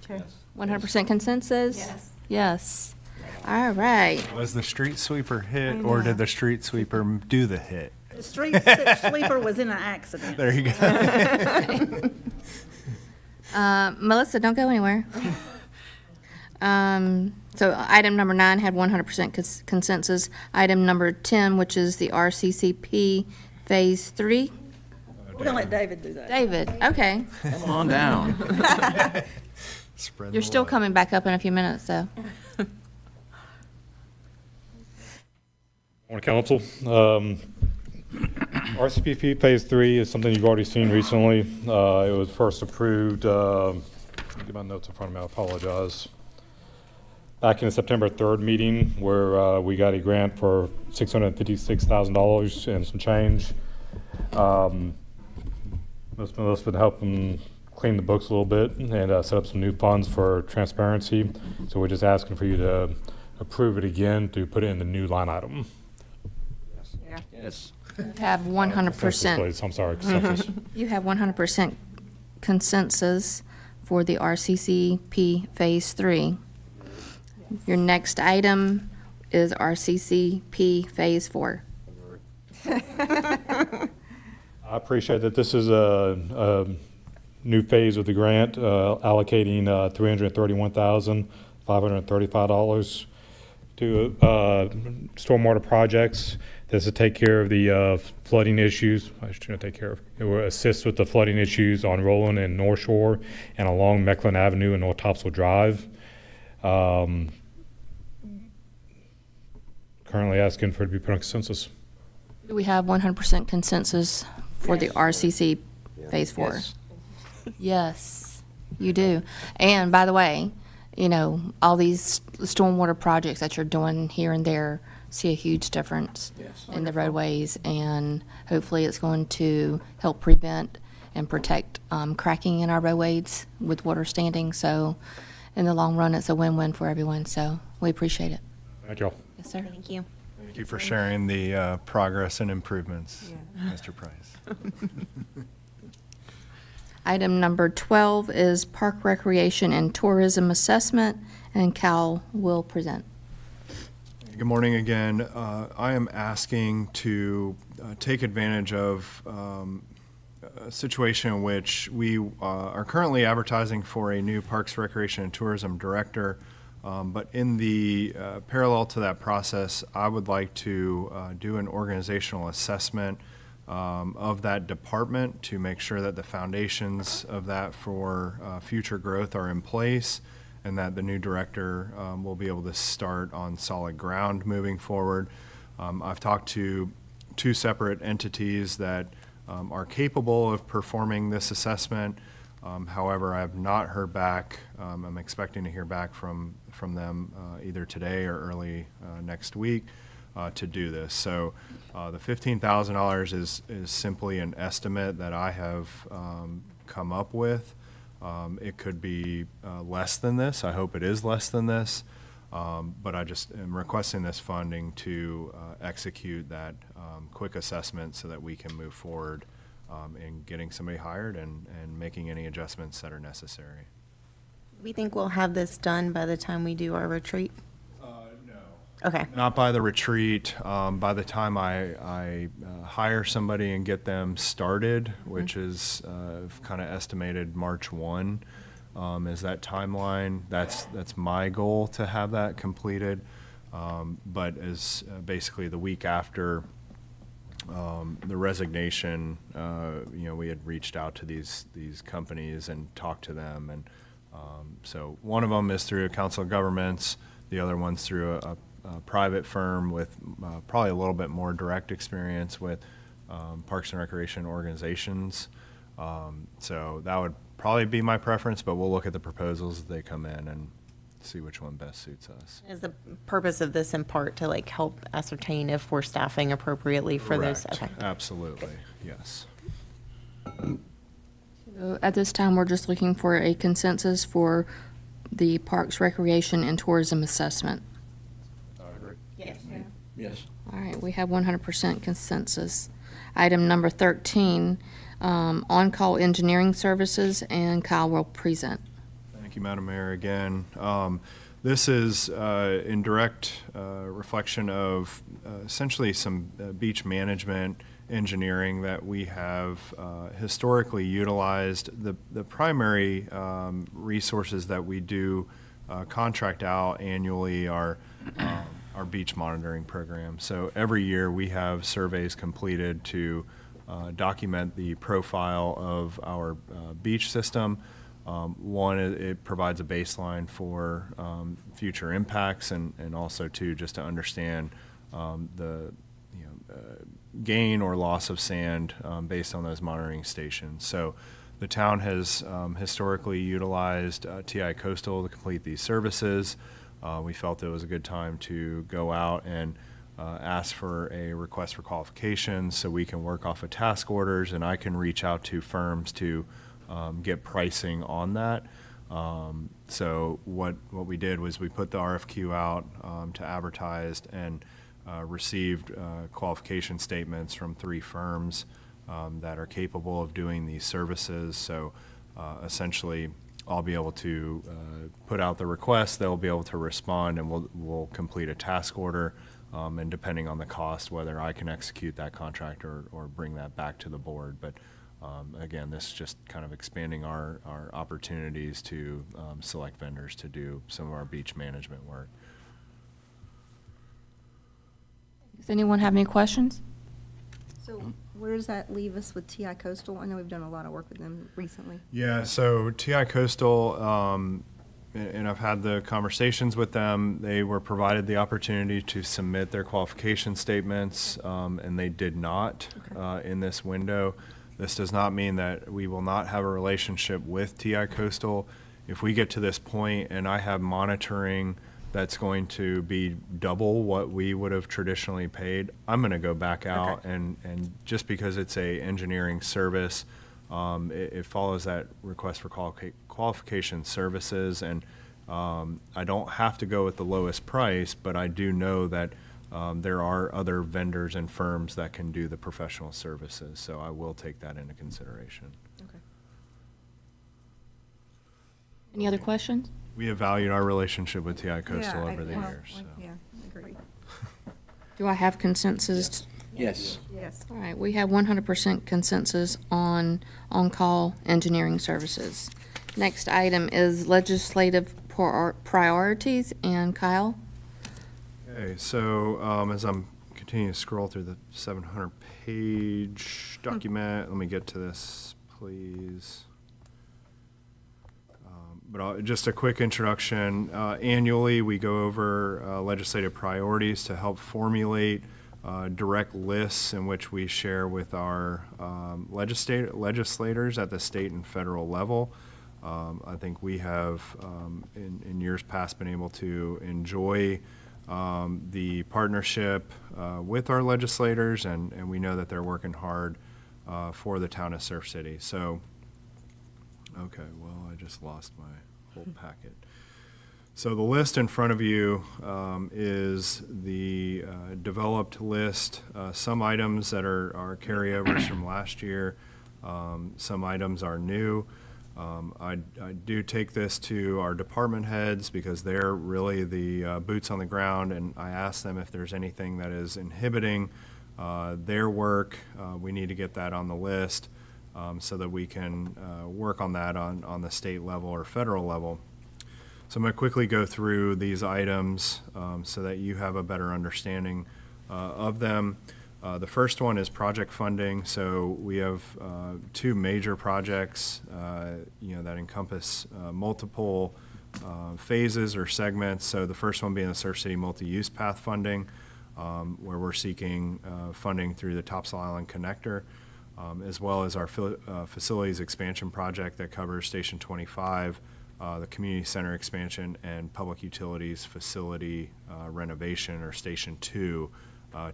Okay. 100% consensus? Yes. Yes. All right. Was the street sweeper hit, or did the street sweeper do the hit? The street sweeper was in an accident. There you go. Melissa, don't go anywhere. So item number 9 had 100% consensus. Item number 10, which is the RCCP Phase 3. We're gonna let David do that. David, okay. Come on down. Spread You're the still love. coming back up in a few minutes, so. Morning, Council. RCPP Phase 3 is something you've already seen recently. It was first approved, let me get my notes in front of me, I apologize. Back in the September 3rd meeting, where we got a grant for $656,000 and some change. Most of us been helping clean the books a little bit and set up some new funds for transparency. So we're just asking for you to approve it again to put it in the new line item. Yes. You have Consensus, 100%. please. I'm sorry, consensus. You have 100% consensus for the RCCP Phase 3. Your next item is RCCP Phase 4. I appreciate that this is a new phase of the grant, allocating $331,535 to stormwater projects. This will take care of the flooding issues. I shouldn't take care of. It will assist with the flooding issues on Roland and North Shore and along Mecklin Avenue and North Topsail Drive. Currently asking for it to be put on consensus. Do we have 100% consensus for the RCC Phase 4? Yes. Yes, you do. And by the way, you know, all these stormwater projects that you're doing here and there, see a huge difference in the roadways, and hopefully it's going to help prevent and protect cracking in our roadways with water standing. So in the long run, it's a win-win for everyone. So we appreciate it. Thank you all. Yes, sir. Thank you. Thank you for sharing the progress and improvements, Mr. Price. Item number 12 is Park Recreation and Tourism Assessment, and Cal will present. Good morning again. I am asking to take advantage of a situation in which we are currently advertising for a new Parks, Recreation, and Tourism Director. But in the parallel to that process, I would like to do an organizational assessment of that department to make sure that the foundations of that for future growth are in place, and that the new director will be able to start on solid ground moving forward. I've talked to two separate entities that are capable of performing this assessment. However, I have not heard back. I'm expecting to hear back from them either today or early next week to do this. So the $15,000 is simply an estimate that I have come up with. It could be less than this. I hope it is less than this. But I just am requesting this funding to execute that quick assessment so that we can move forward in getting somebody hired and making any adjustments that are necessary. We think we'll have this done by the time we do our retreat? No. Okay. Not by the retreat. By the time I hire somebody and get them started, which is kind of estimated March 1, is that timeline. That's my goal, to have that completed. But as basically the week after the resignation, we had reached out to these companies and talked to them, and so one of them is through a council of governments, the other one's through a private firm with probably a little bit more direct experience with Parks and Recreation organizations. So that would probably be my preference, but we'll look at the proposals as they come in and see which one best suits us. Is the purpose of this in part to like help ascertain if we're staffing appropriately for those? Correct. Okay. Absolutely, yes. So at this time, we're just looking for a consensus for the Parks, Recreation, and Tourism assessment. Yes. Yes. All right, we have 100% consensus. Item number 13, on-call engineering services, and Kyle will present. Thank you, Madam Mayor, again. This is in direct reflection of essentially some beach management engineering that we have historically utilized. The primary resources that we do contract out annually are our beach monitoring program. So every year we have surveys completed to document the profile of our beach system. One, it provides a baseline for future impacts, and also two, just to understand the gain or loss of sand based on those monitoring stations. So the town has historically utilized TI Coastal to complete these services. We felt it was a good time to go out and ask for a request for qualifications so we can work off of task orders, and I can reach out to firms to get pricing on that. So what we did was we put the RFQ out to advertise and received qualification statements from 3 firms that are capable of doing these services. So essentially, I'll be able to put out the request, they'll be able to respond, and we'll complete a task order, and depending on the cost, whether I can execute that contract or bring that back to the board. But again, this is just kind of expanding our opportunities to select vendors to do some of our beach management work. Does anyone have any questions? So where does that leave us with TI Coastal? I know we've done a lot of work with them recently. Yeah, so TI Coastal, and I've had the conversations with them. They were provided the opportunity to submit their qualification statements, and they did not in this window. This does not mean that we will not have a relationship with TI Coastal. If we get to this point and I have monitoring that's going to be double what we would have traditionally paid, I'm going to go back out, and just because it's a engineering service, it follows that request for qualification services, and I don't have to go with the lowest price, but I do know that there are other vendors and firms that can do the professional services, so I will take that into consideration. Okay. Any other questions? We have valued our relationship with TI Coastal over the years. So. Yeah, I agree. Do I have consensus? Yes. Yes. All right, we have 100% consensus on on-call engineering services. Next item is legislative priorities, and Kyle? Okay, so as I'm continuing to scroll through the 700-page document, let me get to this, please. But just a quick introduction. Annually, we go over legislative priorities to help formulate direct lists in which we share with our legislators at the state and federal level. I think we have, in years past, been able to enjoy the partnership with our legislators, and we know that they're working hard for the town of Surf City. So, okay, well, I just lost my whole packet. So the list in front of you is the developed list. Some items that are carryovers from last year. Some items are new. I do take this to our department heads because they're really the boots on the ground, and I ask them if there's anything that is inhibiting their work. We need to get that on the list so that we can work on that on the state level or federal level. So I'm going to quickly go through these items so that you have a better understanding of them. The first one is project funding. So we have 2 major projects, that encompass multiple phases or segments. So the first one being the Surf City Multi-Use Path funding, where we're seeking funding through the Topsail Island Connector, as well as our facilities expansion project that covers Station 25, the community center expansion, and public utilities facility renovation, or Station 2,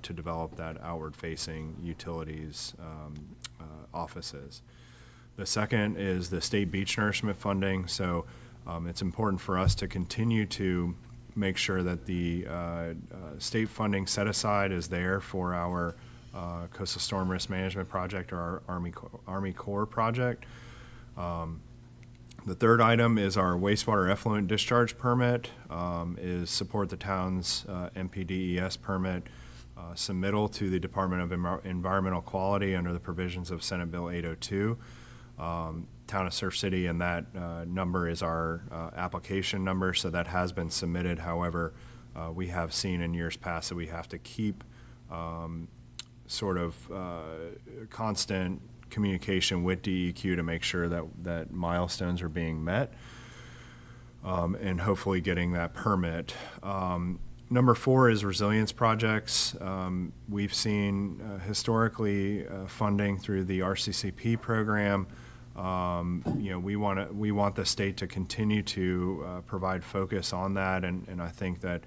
to develop that outward-facing utilities offices. The second is the state beach nourishment funding. So it's important for us to continue to make sure that the state funding set aside is there for our coastal storm risk management project, or our Army Corps project. The third item is our wastewater effluent discharge permit, is support the town's MPDES permit submittal to the Department of Environmental Quality under the provisions of Senate Bill 802. Town of Surf City, and that number is our application number, so that has been submitted. However, we have seen in years past that we have to keep sort of constant communication with DEQ to make sure that milestones are being met, and hopefully getting that permit. Number 4 is resilience projects. We've seen historically funding through the RCCP program. We want the state to continue to provide focus on that, and I think that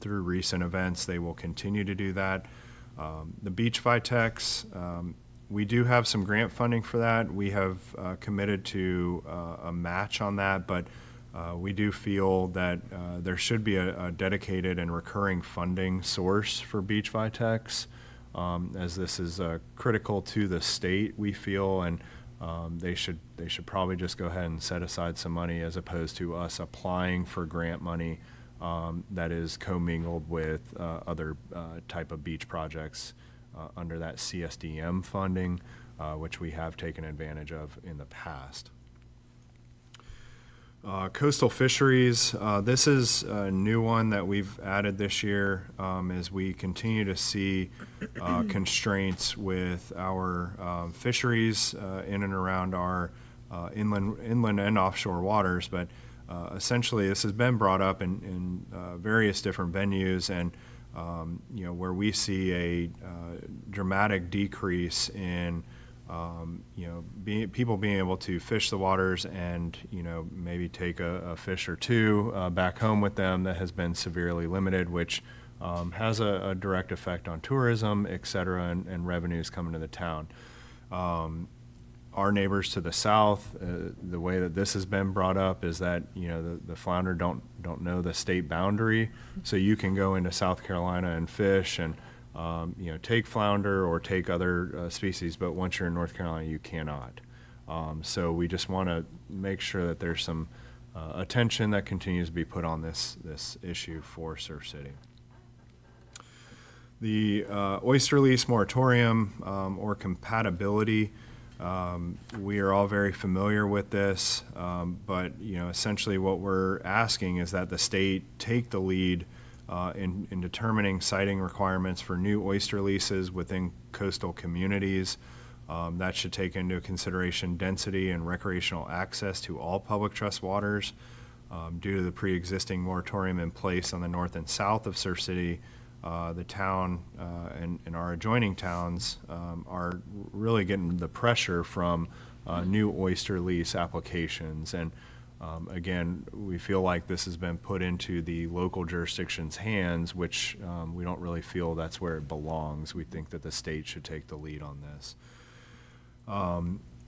through recent events they will continue to do that. The beach vitex, we do have some grant funding for that. We have committed to a match on that, but we do feel that there should be a dedicated and recurring funding source for beach vitex, as this is critical to the state, we feel, and they should probably just go ahead and set aside some money, as opposed to us applying for grant money that is commingled with other type of beach projects under that CSDM funding, which we have taken advantage of in the past. Coastal fisheries, this is a new one that we've added this year, as we continue to see constraints with our fisheries in and around our inland and offshore waters. But essentially, this has been brought up in various different venues, and where we see a dramatic decrease in people being able to fish the waters and, maybe take a fish or two back home with them, that has been severely limited, which has a direct effect on tourism, et cetera, and revenues coming to the town. Our neighbors to the south, the way that this has been brought up is that, the flounder don't know the state boundary, so you can go into South Carolina and fish and take flounder or take other species, but once you're in North Carolina, you cannot. So we just want to make sure that there's some attention that continues to be put on this issue for Surf City. The oyster lease moratorium, or compatibility, we are all very familiar with this, but essentially what we're asking is that the state take the lead in determining siting requirements for new oyster leases within coastal communities. That should take into consideration density and recreational access to all public trust waters. Due to the pre-existing moratorium in place on the north and south of Surf City, the town and our adjoining towns are really getting the pressure from new oyster lease applications. And again, we feel like this has been put into the local jurisdiction's hands, which we don't really feel that's where it belongs. We think that the state should take the lead on this.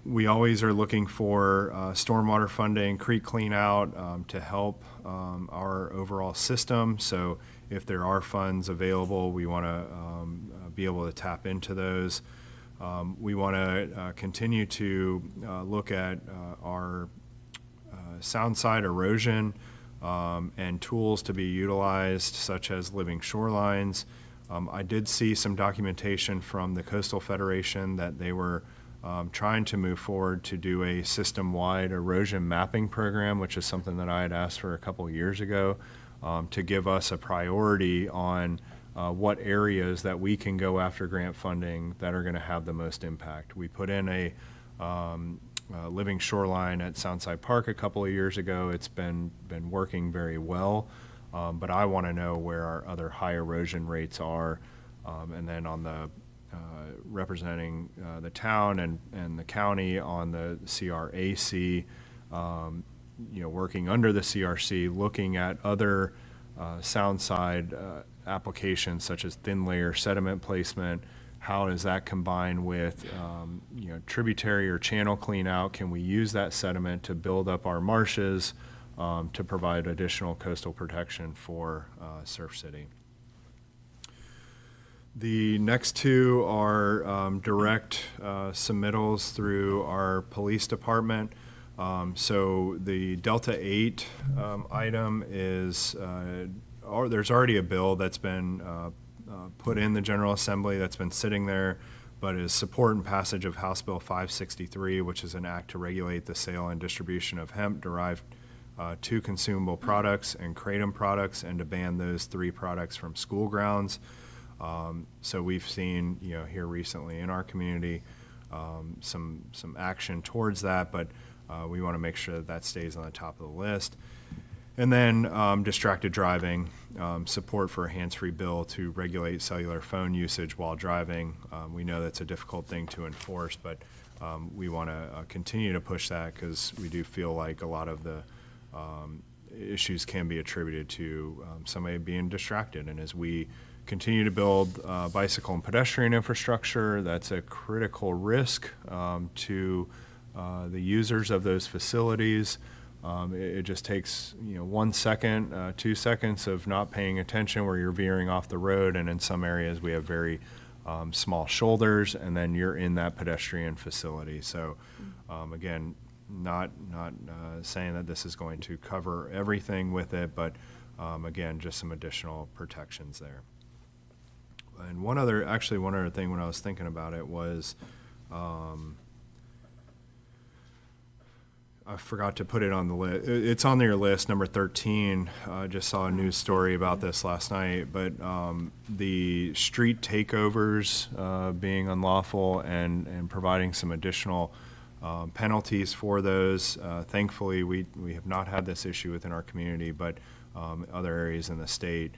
We always are looking for stormwater funding, creek clean out, to help our overall system. So if there are funds available, we want to be able to tap into those. We want to continue to look at our soundside erosion and tools to be utilized, such as living shorelines. I did see some documentation from the Coastal Federation that they were trying to move forward to do a system-wide erosion mapping program, which is something that I had asked for a couple of years ago, to give us a priority on what areas that we can go after grant funding that are going to have the most impact. We put in living shoreline at Soundside Park a couple of years ago. It's been working very well, but I want to know where our other high erosion rates are, and then on the representing the town and the county on the CRAC, working under the CRC, looking at other Soundside applications such as thin layer sediment placement. How does that combine with tributary or channel clean out? Can we use that sediment to build up our marshes to provide additional coastal protection for Surf City? The next two are direct submittals through our police department. So the Delta 8 item is, there's already a bill that's been put in the General Assembly that's been sitting there, but is support and passage of House Bill 563, which is an act to regulate the sale and distribution of hemp-derived to consumable products and kratom products, and to ban those 3 products from school grounds. So we've seen, here recently in our community, some action towards that, but we want to make sure that stays on the top of the list. And then distracted driving, support for a hands-free bill to regulate cellular phone usage while driving. We know that's a difficult thing to enforce, but we want to continue to push that, because we do feel like a lot of the issues can be attributed to somebody being distracted. And as we continue to build bicycle and pedestrian infrastructure, that's a critical risk to the users of those facilities. It just takes 1 second, 2 seconds of not paying attention where you're veering off the road, and in some areas we have very small shoulders, and then you're in that pedestrian facility. So again, not saying that this is going to cover everything with it, but again, just some additional protections there. And one other thing when I was thinking about it was, I forgot to put it on the list. It's on your list, number 13. I just saw a news story about this last night, but the street takeovers being unlawful and providing some additional penalties for those. Thankfully, we have not had this issue within our community, but other areas in the state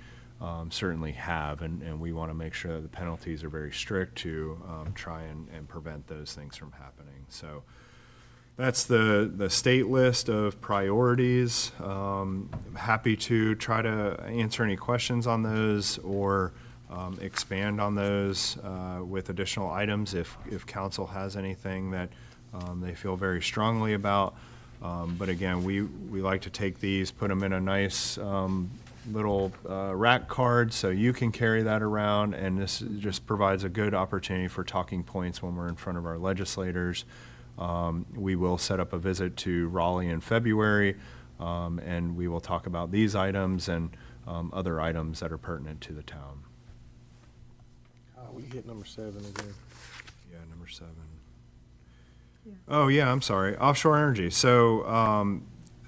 certainly have, and we want to make sure that the penalties are very strict to try and prevent those things from happening. So that's the state list of priorities. Happy to try to answer any questions on those, or expand on those with additional items if council has anything that they feel very strongly about. But again, we like to take these, put them in a nice little rack card so you can carry that around, and this just provides a good opportunity for talking points when we're in front of our legislators. We will set up a visit to Raleigh in February, and we will talk about these items and other items that are pertinent to the town. We hit number 7 again. Yeah, number 7. Yeah. Oh, yeah, I'm sorry. Offshore energy. So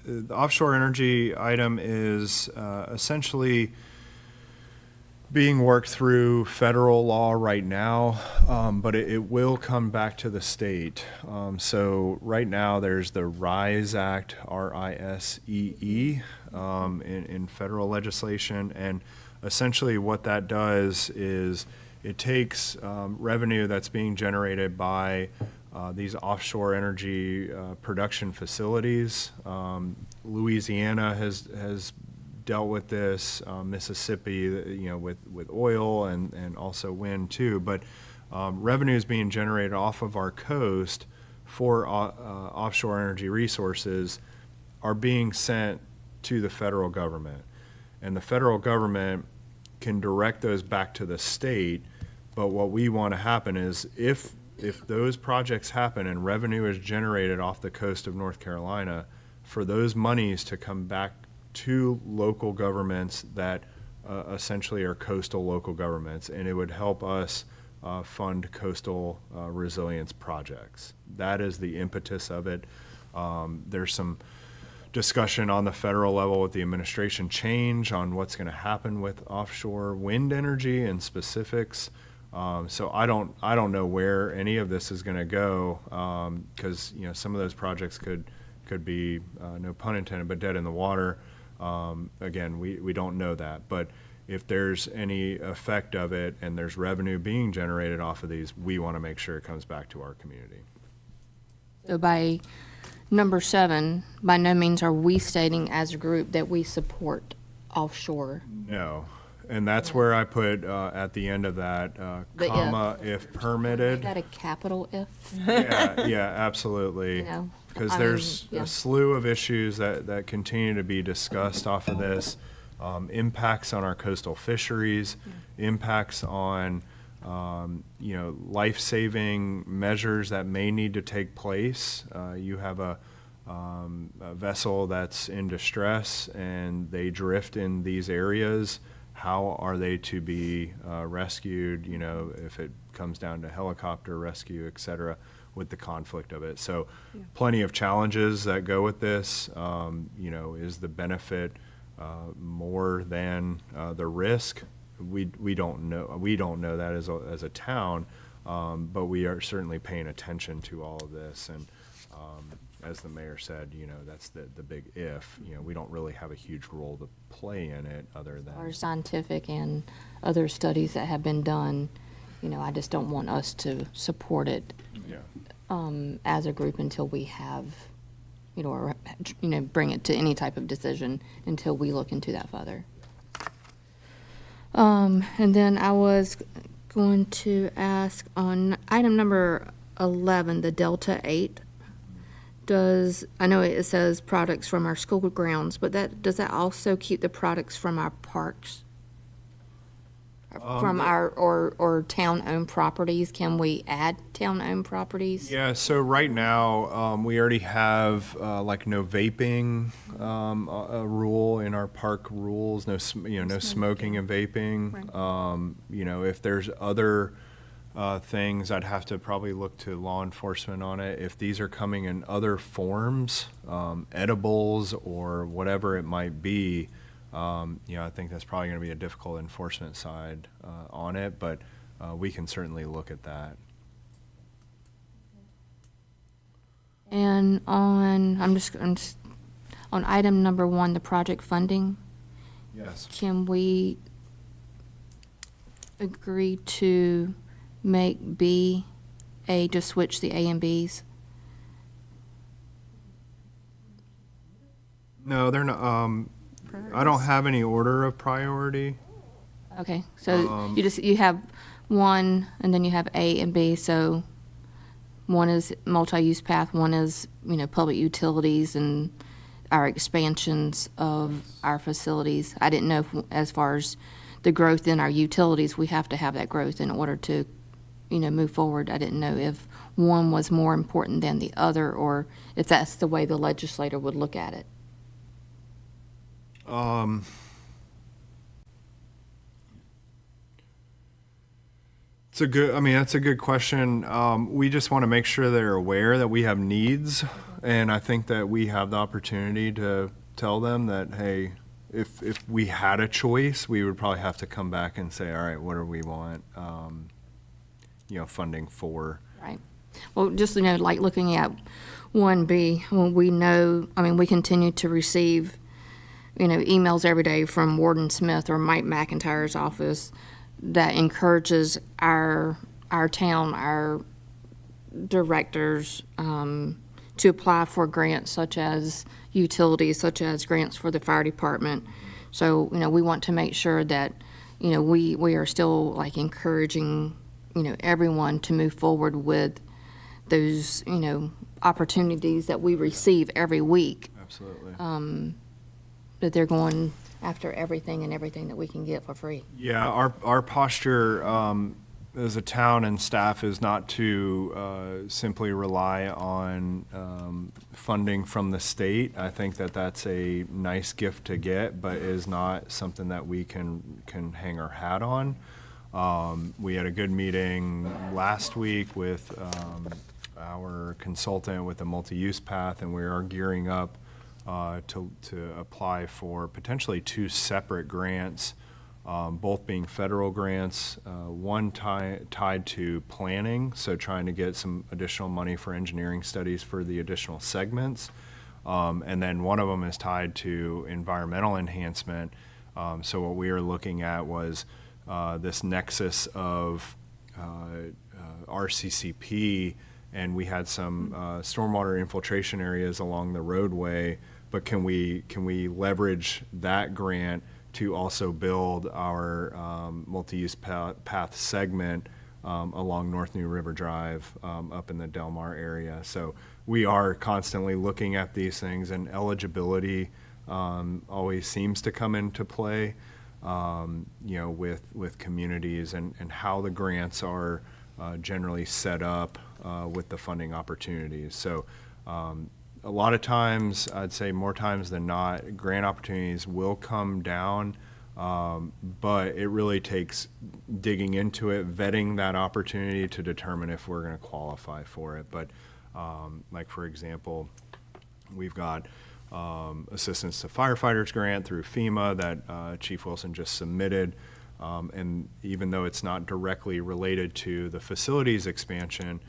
the offshore energy item is essentially being worked through federal law right now, but it will come back to the state. So right now there's the RISE Act, RISEE, in federal legislation, and essentially what that does is it takes revenue that's being generated by these offshore energy production facilities. Louisiana has dealt with this, Mississippi, with oil and also wind too, but revenue is being generated off of our coast for offshore energy resources are being sent to the federal government, and the federal government can direct those back to the state. But what we want to happen is if those projects happen and revenue is generated off the coast of North Carolina, for those monies to come back to local governments that essentially are coastal local governments, and it would help us fund coastal resilience projects. That is the impetus of it. There's some discussion on the federal level with the administration change on what's going to happen with offshore wind energy and specifics. So I don't know where any of this is going to go, because some of those projects could be, no pun intended, but dead in the water. Again, we don't know that, but if there's any effect of it and there's revenue being generated off of these, we want to make sure it comes back to our community. So by number 7, by no means are we stating as a group that we support offshore. No, and that's where I put at the end of that, The comma, if permitted. Is that a capital if? Yeah, absolutely. You know, Because I there's mean, yeah. a slew of issues that continue to be discussed off of this. Impacts on our coastal fisheries, impacts on, life-saving measures that may need to take place. You have a vessel that's in distress and they drift in these areas. How are they to be rescued, if it comes down to helicopter rescue, et cetera, with the conflict of it. So plenty of challenges that go with this. Is the benefit more than the risk? We don't know. We don't know that as a town, but we are certainly paying attention to all of this. And as the mayor said, that's the big if. We don't really have a huge role to play in it other than Our scientific and other studies that have been done, I just don't want us to support it as a group until we have, or bring it to any type of decision until we look into that further. And then I was going to ask on item number 11, the Delta 8. I know it says products from our school grounds, but does that also keep the products from our parks? From our, or town-owned properties? Can we add town-owned properties? Yeah, so right now, we already have, no vaping, a rule in our park rules, no smoking and vaping. If there's other, things, I'd have to probably look to law enforcement on it. If these are coming in other forms, edibles or whatever it might be, I think that's probably going to be a difficult enforcement side on it, but we can certainly look at that. And I'm just on item number 1, the project funding, Yes. can we agree to make B, A, just switch the A and Bs? No, they're not. I don't have any order of priority. Okay, so you have 1, and then you have A and B, so 1 is multi-use path, 1 is, public utilities and our expansions of our facilities. I didn't know if, as far as the growth in our utilities, we have to have that growth in order to, move forward. I didn't know if 1 was more important than the other, or if that's the way the legislator would look at it. That's a good question. We just want to make sure they're aware that we have needs, and I think that we have the opportunity to tell them that, hey, if we had a choice, we would probably have to come back and say, all right, what do we want, funding for? Right. Well, just, like looking at 1B, when we know, we continue to receive, emails every day from Warden Smith or Mike McIntyre's office that encourages our town, our directors, to apply for grants such as utilities, such as grants for the fire department. So, we want to make sure that, we are still encouraging, everyone to move forward with those, opportunities that we receive every week. Absolutely. That they're going after everything and everything that we can get for free. Yeah, our posture as a town and staff is not to simply rely on funding from the state. I think that that's a nice gift to get, but is not something that we can hang our hat on. We had a good meeting last week with our consultant with the multi-use path, and we are gearing up to apply for potentially 2 separate grants both being federal grants, one tied to planning, so trying to get some additional money for engineering studies for the additional segments. And then one of them is tied to environmental enhancement. So what we were looking at was this nexus of RCCP, and we had some stormwater infiltration areas along the roadway, but can we leverage that grant to also build our multi-use path segment along North New River Drive up in the Del Mar area. So we are constantly looking at these things, and eligibility always seems to come into play, with communities and how the grants are generally set up with the funding opportunities. So a lot of times, I'd say more times than not, grant opportunities will come down, but it really takes digging into it, vetting that opportunity to determine if we're going to qualify for it. But like, for example, we've got assistance to firefighters grant through FEMA that Chief Wilson just submitted. And even though it's not directly related to the facilities expansion,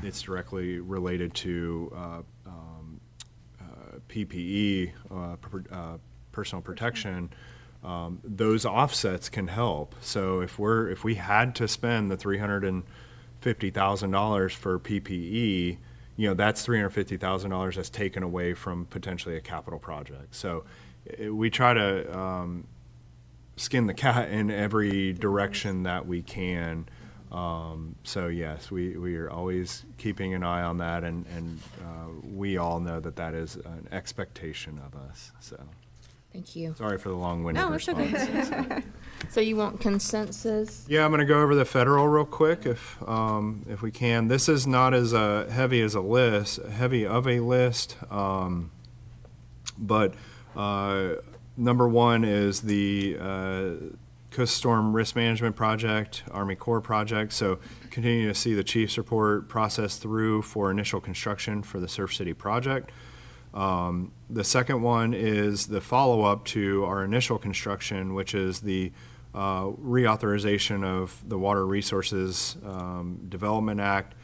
it's directly related to PPE, personal protection. Those offsets can help. So if we had to spend the $350,000 for PPE, that's $350,000 that's taken away from potentially a capital project. So we try to skin the cat in every direction that we can. So yes, we are always keeping an eye on that, and we all know that is an expectation of us. So Thank you. sorry for the long-winded No, it's response. okay. So you want consensus? Yeah, I'm going to go over the federal real quick if we can. This is not as heavy of a list, but number one is the Coast Storm Risk Management Project, Army Corps project. So continue to see the Chief's report process through for initial construction for the Surf City project. The second one is the follow-up to our initial construction, which is the reauthorization of the Water Resources Development Act,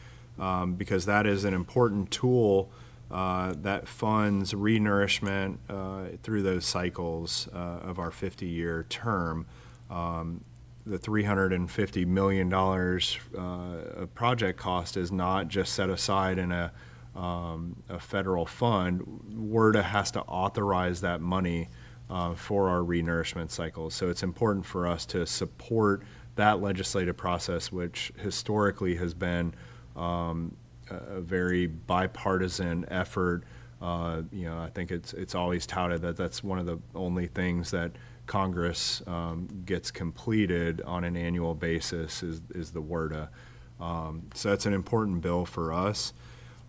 because that is an important tool that funds renourishment through those cycles of our 50-year term. The $350 million of project cost is not just set aside in a federal fund. WRDA has to authorize that money for our renourishment cycles. So it's important for us to support that legislative process, which historically has been a very bipartisan effort. I think it's always touted that that's one of the only things that Congress gets completed on an annual basis is the WRDA. So that's an important bill for us.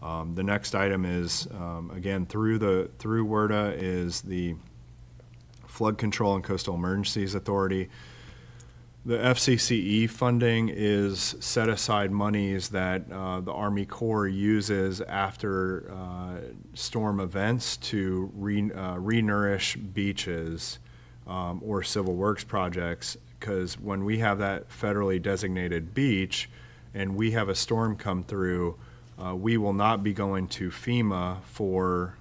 The next item is, again, through WRDA is the Flood Control and Coastal Emergencies Authority. The FCCE funding is set aside monies that the Army Corps uses after storm events to renourish beaches or civil works projects, because when we have that federally designated beach and we have a storm come through, we will not be going to FEMA for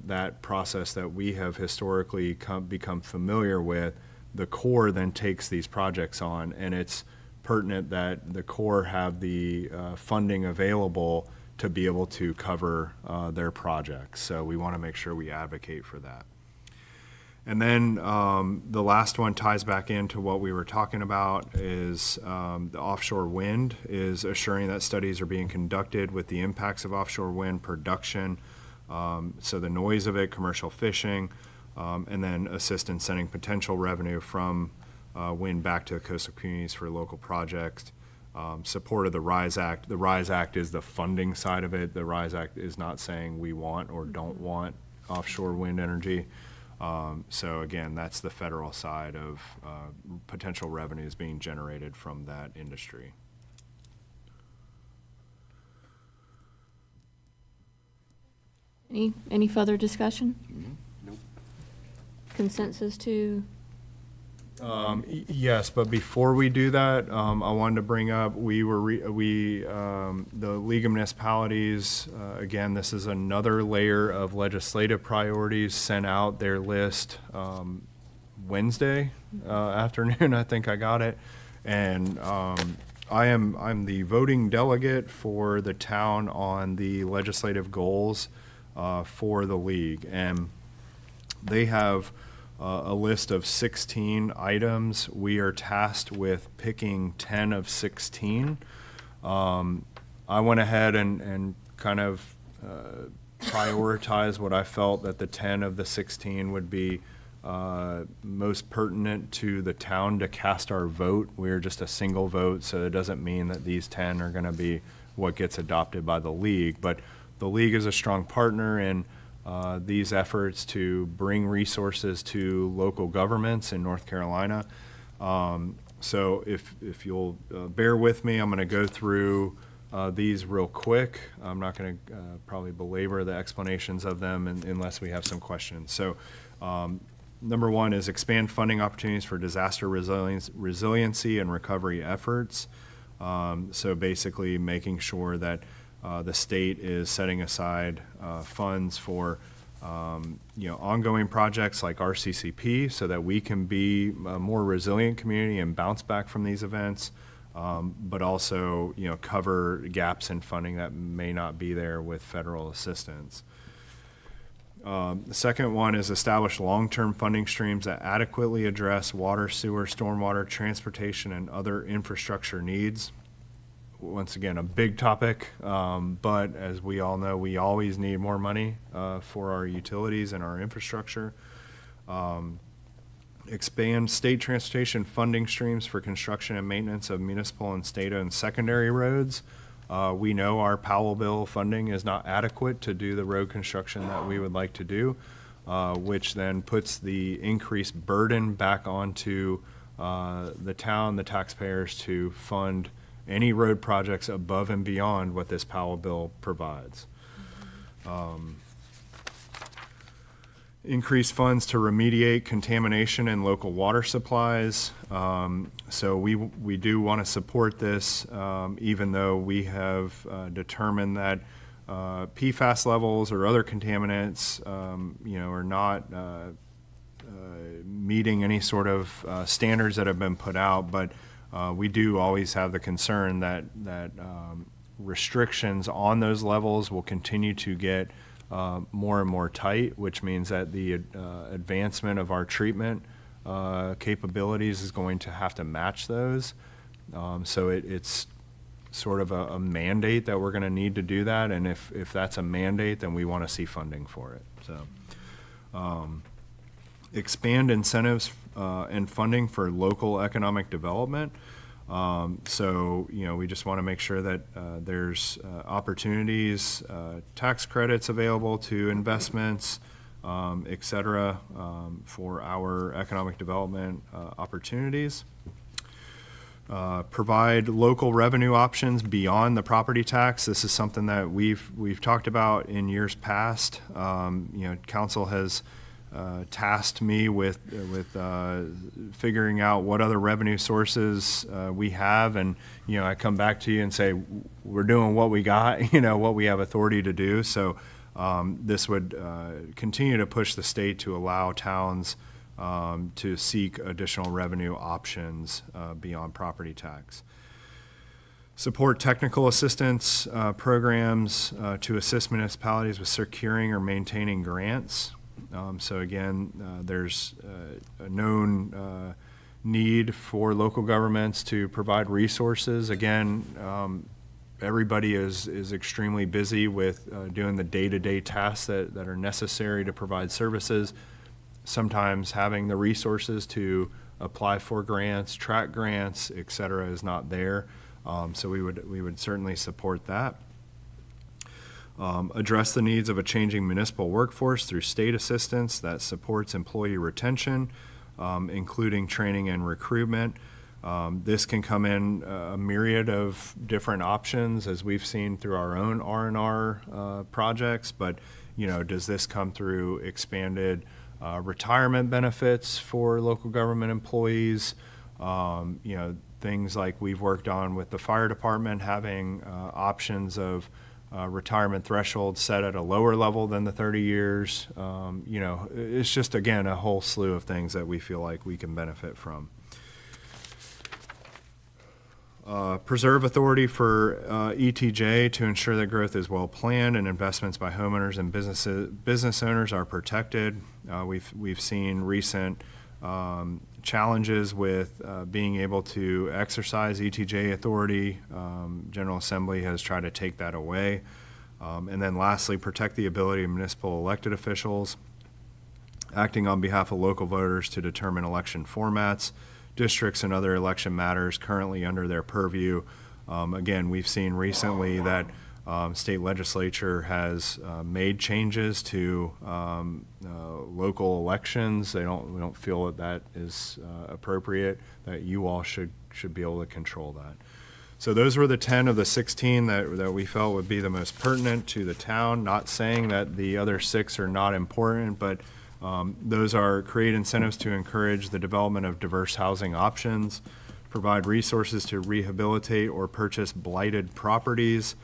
that process that we have historically become familiar with. The Corps then takes these projects on, and it's pertinent that the Corps have the funding available to be able to cover their projects. So we want to make sure we advocate for that. And then the last one ties back into what we were talking about is the offshore wind, is assuring that studies are being conducted with the impacts of offshore wind production, so the noise of it, commercial fishing, and then assist in sending potential revenue from wind back to the coastal communities for local projects. Support of the RISE Act. The RISE Act is the funding side of it. The RISE Act is not saying we want or don't want offshore wind energy. So again, that's the federal side of potential revenues being generated from that industry. Any further discussion? Nope. Consensus to Yes, but before we do that, I wanted to bring up, the League of Municipalities, again, this is another layer of legislative priorities, sent out their list Wednesday afternoon, I think I got it. And I'm the voting delegate for the town on the legislative goals for the league. And they have a list of 16 items. We are tasked with picking 10 of 16. I went ahead and kind of prioritize what I felt that the 10 of the 16 would be most pertinent to the town to cast our vote. We're just a single vote, so it doesn't mean that these 10 are going to be what gets adopted by the league. But the league is a strong partner in these efforts to bring resources to local governments in North Carolina. So if you'll bear with me, I'm going to go through these real quick. I'm not going to probably belabor the explanations of them unless we have some questions. So number one is expand funding opportunities for disaster resiliency and recovery efforts. So basically making sure that the state is setting aside funds for ongoing projects like RCCP so that we can be a more resilient community and bounce back from these events, but also cover gaps in funding that may not be there with federal assistance. The second one is establish long-term funding streams that adequately address water, sewer, stormwater, transportation, and other infrastructure needs. Once again, a big topic, but as we all know, we always need more money for our utilities and our infrastructure. Expand state transportation funding streams for construction and maintenance of municipal and state-owned secondary roads. We know our Powell bill funding is not adequate to do the road construction that we would like to do, which then puts the increased burden back onto the town, the taxpayers, to fund any road projects above and beyond what this Powell bill provides. Increase funds to remediate contamination in local water supplies. So we do want to support this, even though we have determined that PFAS levels or other contaminants, are not meeting any sort of standards that have been put out. But we do always have the concern that restrictions on those levels will continue to get more and more tight, which means that the advancement of our treatment capabilities is going to have to match those. So it's sort of a mandate that we're going to need to do that, and if that's a mandate, then we want to see funding for it. So expand incentives and funding for local economic development. So we just want to make sure that there's opportunities, tax credits available to investments, et cetera, for our economic development opportunities. Provide local revenue options beyond the property tax. This is something that we've talked about in years past. Council has tasked me with figuring out what other revenue sources we have, and I come back to you and say we're doing what we got, what we have authority to do. So this would continue to push the state to allow towns to seek additional revenue options beyond property tax. Support technical assistance programs to assist municipalities with securing or maintaining grants. So again, there's a known need for local governments to provide resources. Again, everybody is extremely busy with doing the day-to-day tasks that are necessary to provide services. Sometimes having the resources to apply for grants, track grants, et cetera, is not there. So we would certainly support that. Address the needs of a changing municipal workforce through state assistance that supports employee retention, including training and recruitment. This can come in a myriad of different options, as we've seen through our own R&R projects, but does this come through expanded retirement benefits for local government employees. Things like we've worked on with the fire department, having options of retirement threshold set at a lower level than the 30 years. It's just, again, a whole slew of things that we feel like we can benefit from. Preserve authority for ETJ to ensure that growth is well planned and investments by homeowners and business owners are protected. We've seen recent challenges with being able to exercise ETJ authority. General Assembly has tried to take that away. And then lastly, protect the ability of municipal elected officials acting on behalf of local voters to determine election formats, districts, and other election matters currently under their purview. Again, we've seen recently that state legislature has made changes to local elections. We don't feel that that is appropriate, that you all should be able to control that. So those were the 10 of the 16 that we felt would be the most pertinent to the town. Not saying that the other 6 are not important, but those are create incentives to encourage the development of diverse housing options, provide resources to rehabilitate or purchase blighted properties,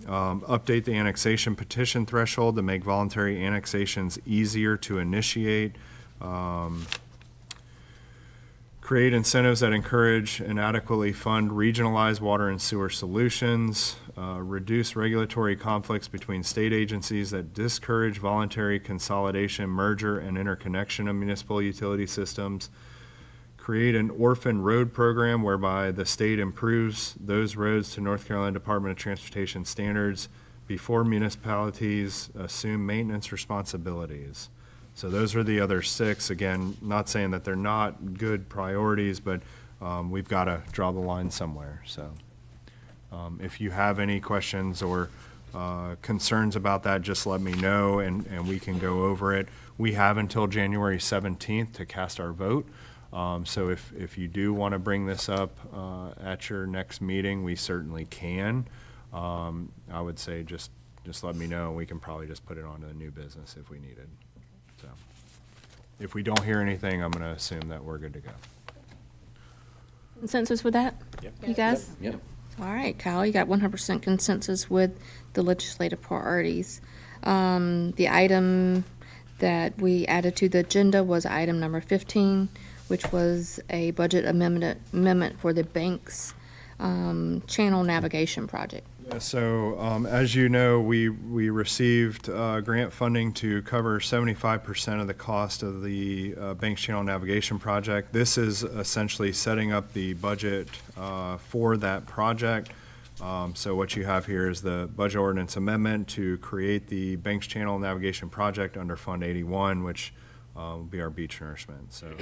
update the annexation petition threshold to make voluntary annexations easier to initiate, create incentives that encourage and adequately fund regionalized water and sewer solutions, reduce regulatory conflicts between state agencies that discourage voluntary consolidation, merger, and interconnection of municipal utility systems, create an orphan road program whereby the state improves those roads to North Carolina Department of Transportation standards before municipalities assume maintenance responsibilities. So those are the other 6. Again, not saying that they're not good priorities, but we've got to draw the line somewhere. So if you have any questions or concerns about that, just let me know and we can go over it. We have until January 17th to cast our vote. So if you do want to bring this up at your next meeting, we certainly can. I would say just let me know. We can probably just put it onto the new business if we needed. So if we don't hear anything, I'm going to assume that we're good to go. Consensus with that? Yep. You guys? Yep. All right, Kyle, you got 100% consensus with the legislative priorities. The item that we added to the agenda was item number 15, which was a budget amendment for the bank's channel navigation project. Yeah, so as you know, we received grant funding to cover 75% of the cost of the Banks Channel Navigation project. This is essentially setting up the budget for that project. So what you have here is the budget ordinance amendment to create the Banks Channel Navigation project under Fund 81, which will be our beach nourishment. So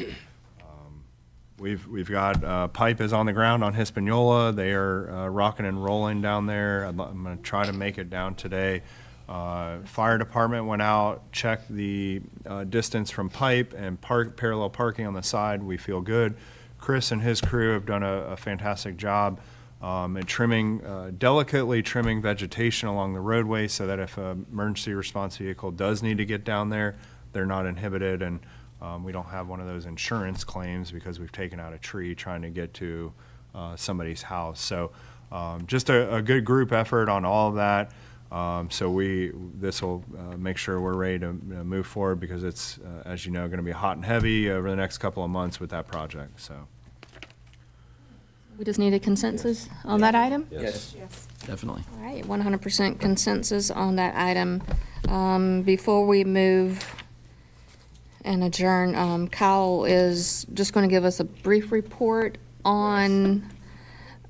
we've got pipe is on the ground on Hispaniola. They are rocking and rolling down there. I'm going to try to make it down today. Fire department went out, checked the distance from pipe and parallel parking on the side. We feel good. Chris and his crew have done a fantastic job at delicately trimming vegetation along the roadway so that if an emergency response vehicle does need to get down there, they're not inhibited, and we don't have one of those insurance claims because we've taken out a tree trying to get to somebody's house. So just a good group effort on all of that. So this will make sure we're ready to move forward because it's, as you know, going to be hot and heavy over the next couple of months with that project. So We just need a consensus on that item? Yes. Definitely. All right, 100% consensus on that item. Before we move and adjourn, Kyle is just going to give us a brief report on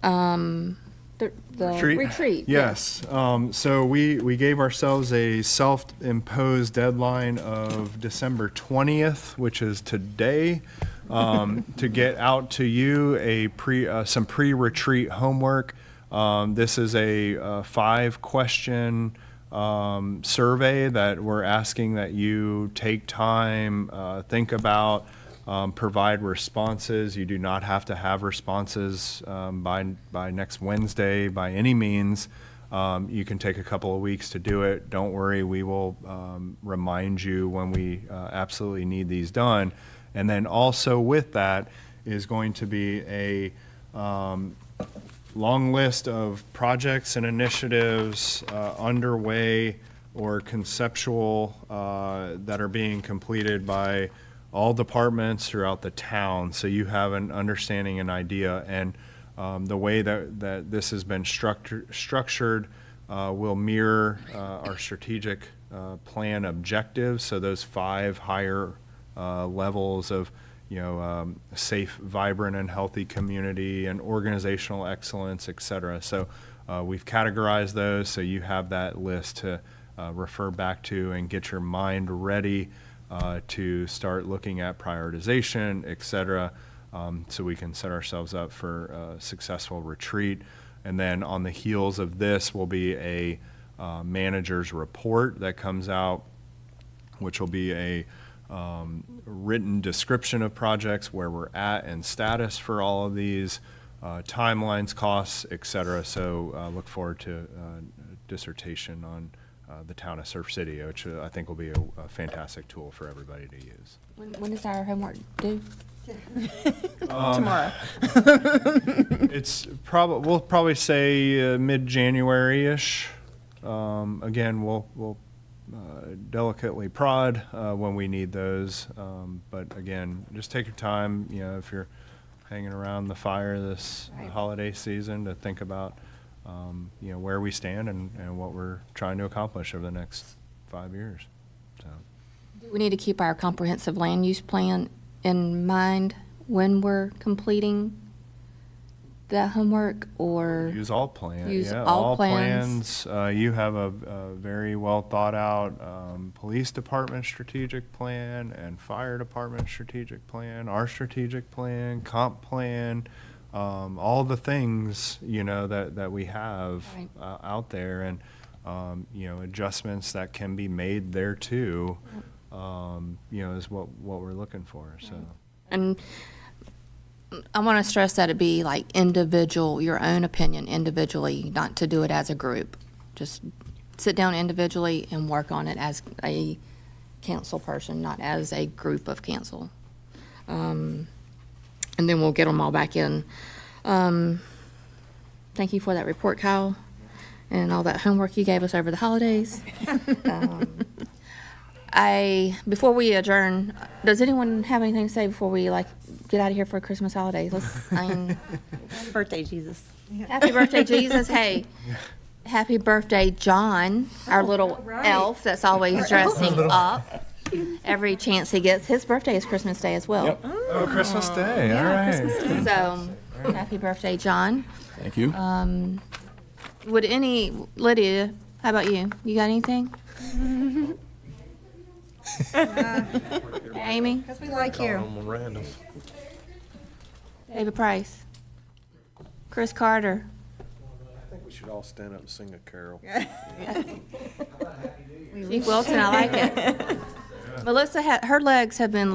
the retreat. Yes. So we gave ourselves a self-imposed deadline of December 20th, which is today, to get out to you some pre-retreat homework. This is a 5-question survey that we're asking that you take time, think about, provide responses. You do not have to have responses by next Wednesday by any means. You can take a couple of weeks to do it. Don't worry, we will remind you when we absolutely need these done. And then also with that is going to be a long list of projects and initiatives underway or conceptual that are being completed by all departments throughout the town, so you have an understanding and idea. And the way that this has been structured will mirror our strategic plan objectives, so those 5 higher levels of safe, vibrant, and healthy community and organizational excellence, et cetera. So we've categorized those, so you have that list to refer back to and get your mind ready to start looking at prioritization, et cetera, so we can set ourselves up for a successful retreat. And then on the heels of this will be a manager's report that comes out, which will be a written description of projects, where we're at and status for all of these, timelines, costs, et cetera. So look forward to a dissertation on the town of Surf City, which I think will be a fantastic tool for everybody to use. When is our homework due? Tomorrow. We'll probably say mid-January-ish. Again, we'll delicately prod when we need those. But again, just take your time, if you're hanging around the fire this holiday season, to think about where we stand and what we're trying to accomplish over the next 5 years. So. We need to keep our comprehensive land use plan in mind when we're completing that homework, or Use all plans. use Yeah, all plans. You have a very well thought out police department strategic plan and fire department strategic plan, our strategic plan, comp plan, all the things that we have Right. out there, and adjustments that can be made there too. Is what we're looking for. So. And I want to stress that it be like individual, your own opinion individually, not to do it as a group. Just sit down individually and work on it as a council person, not as a group of council. And then we'll get them all back in. Thank you for that report, Kyle, and all that homework you gave us over the holidays. Before we adjourn, does anyone have anything to say before we get out of here for Christmas holidays? Happy birthday, Jesus. Happy birthday, Jesus. Hey, happy birthday, John, our little elf that's always dressing up. Every chance he gets. His birthday is Christmas Day as well. Yep. Oh, Christmas Day. All right. Christmas Day. So, happy birthday, John. Thank you. Lydia, how about you? You got anything? Amy? Because we like you. Random. David Price? Chris Carter? I think we should all stand up and sing a carol. Chief Wilson, I like it. Melissa, her legs have been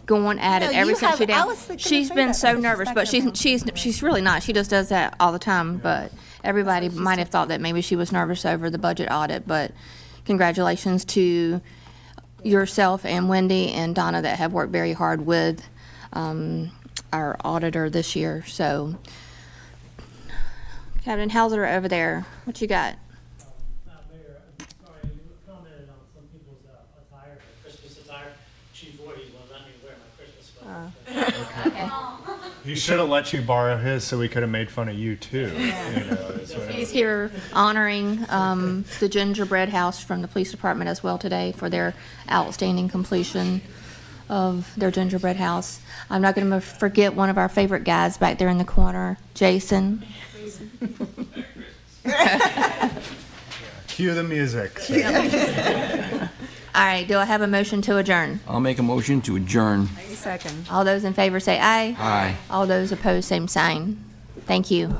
going at it No, ever you since have- she I down. was gonna She's say been that. so She's nervous, back but there. she's really not. She just does that all the time. But everybody might have thought that maybe she was nervous over the budget audit. But congratulations to yourself and Wendy and Donna that have worked very hard with our auditor this year. So, Captain Hauser over there, what you got? Mayor, I'm sorry, you commented on some people's attire, Christmas attire. Chief Woody will let me wear my Christmas sweater. He should have let you borrow his, so we could have made fun of you too. He's here honoring the gingerbread house from the police department as well today for their outstanding completion of their gingerbread house. I'm not going to forget one of our favorite guys back there in the corner, Jason. Cue the music. All right, do I have a motion to adjourn? I'll make a motion to adjourn. Second. All those in favor say aye. Aye. All those opposed, same sign. Thank you.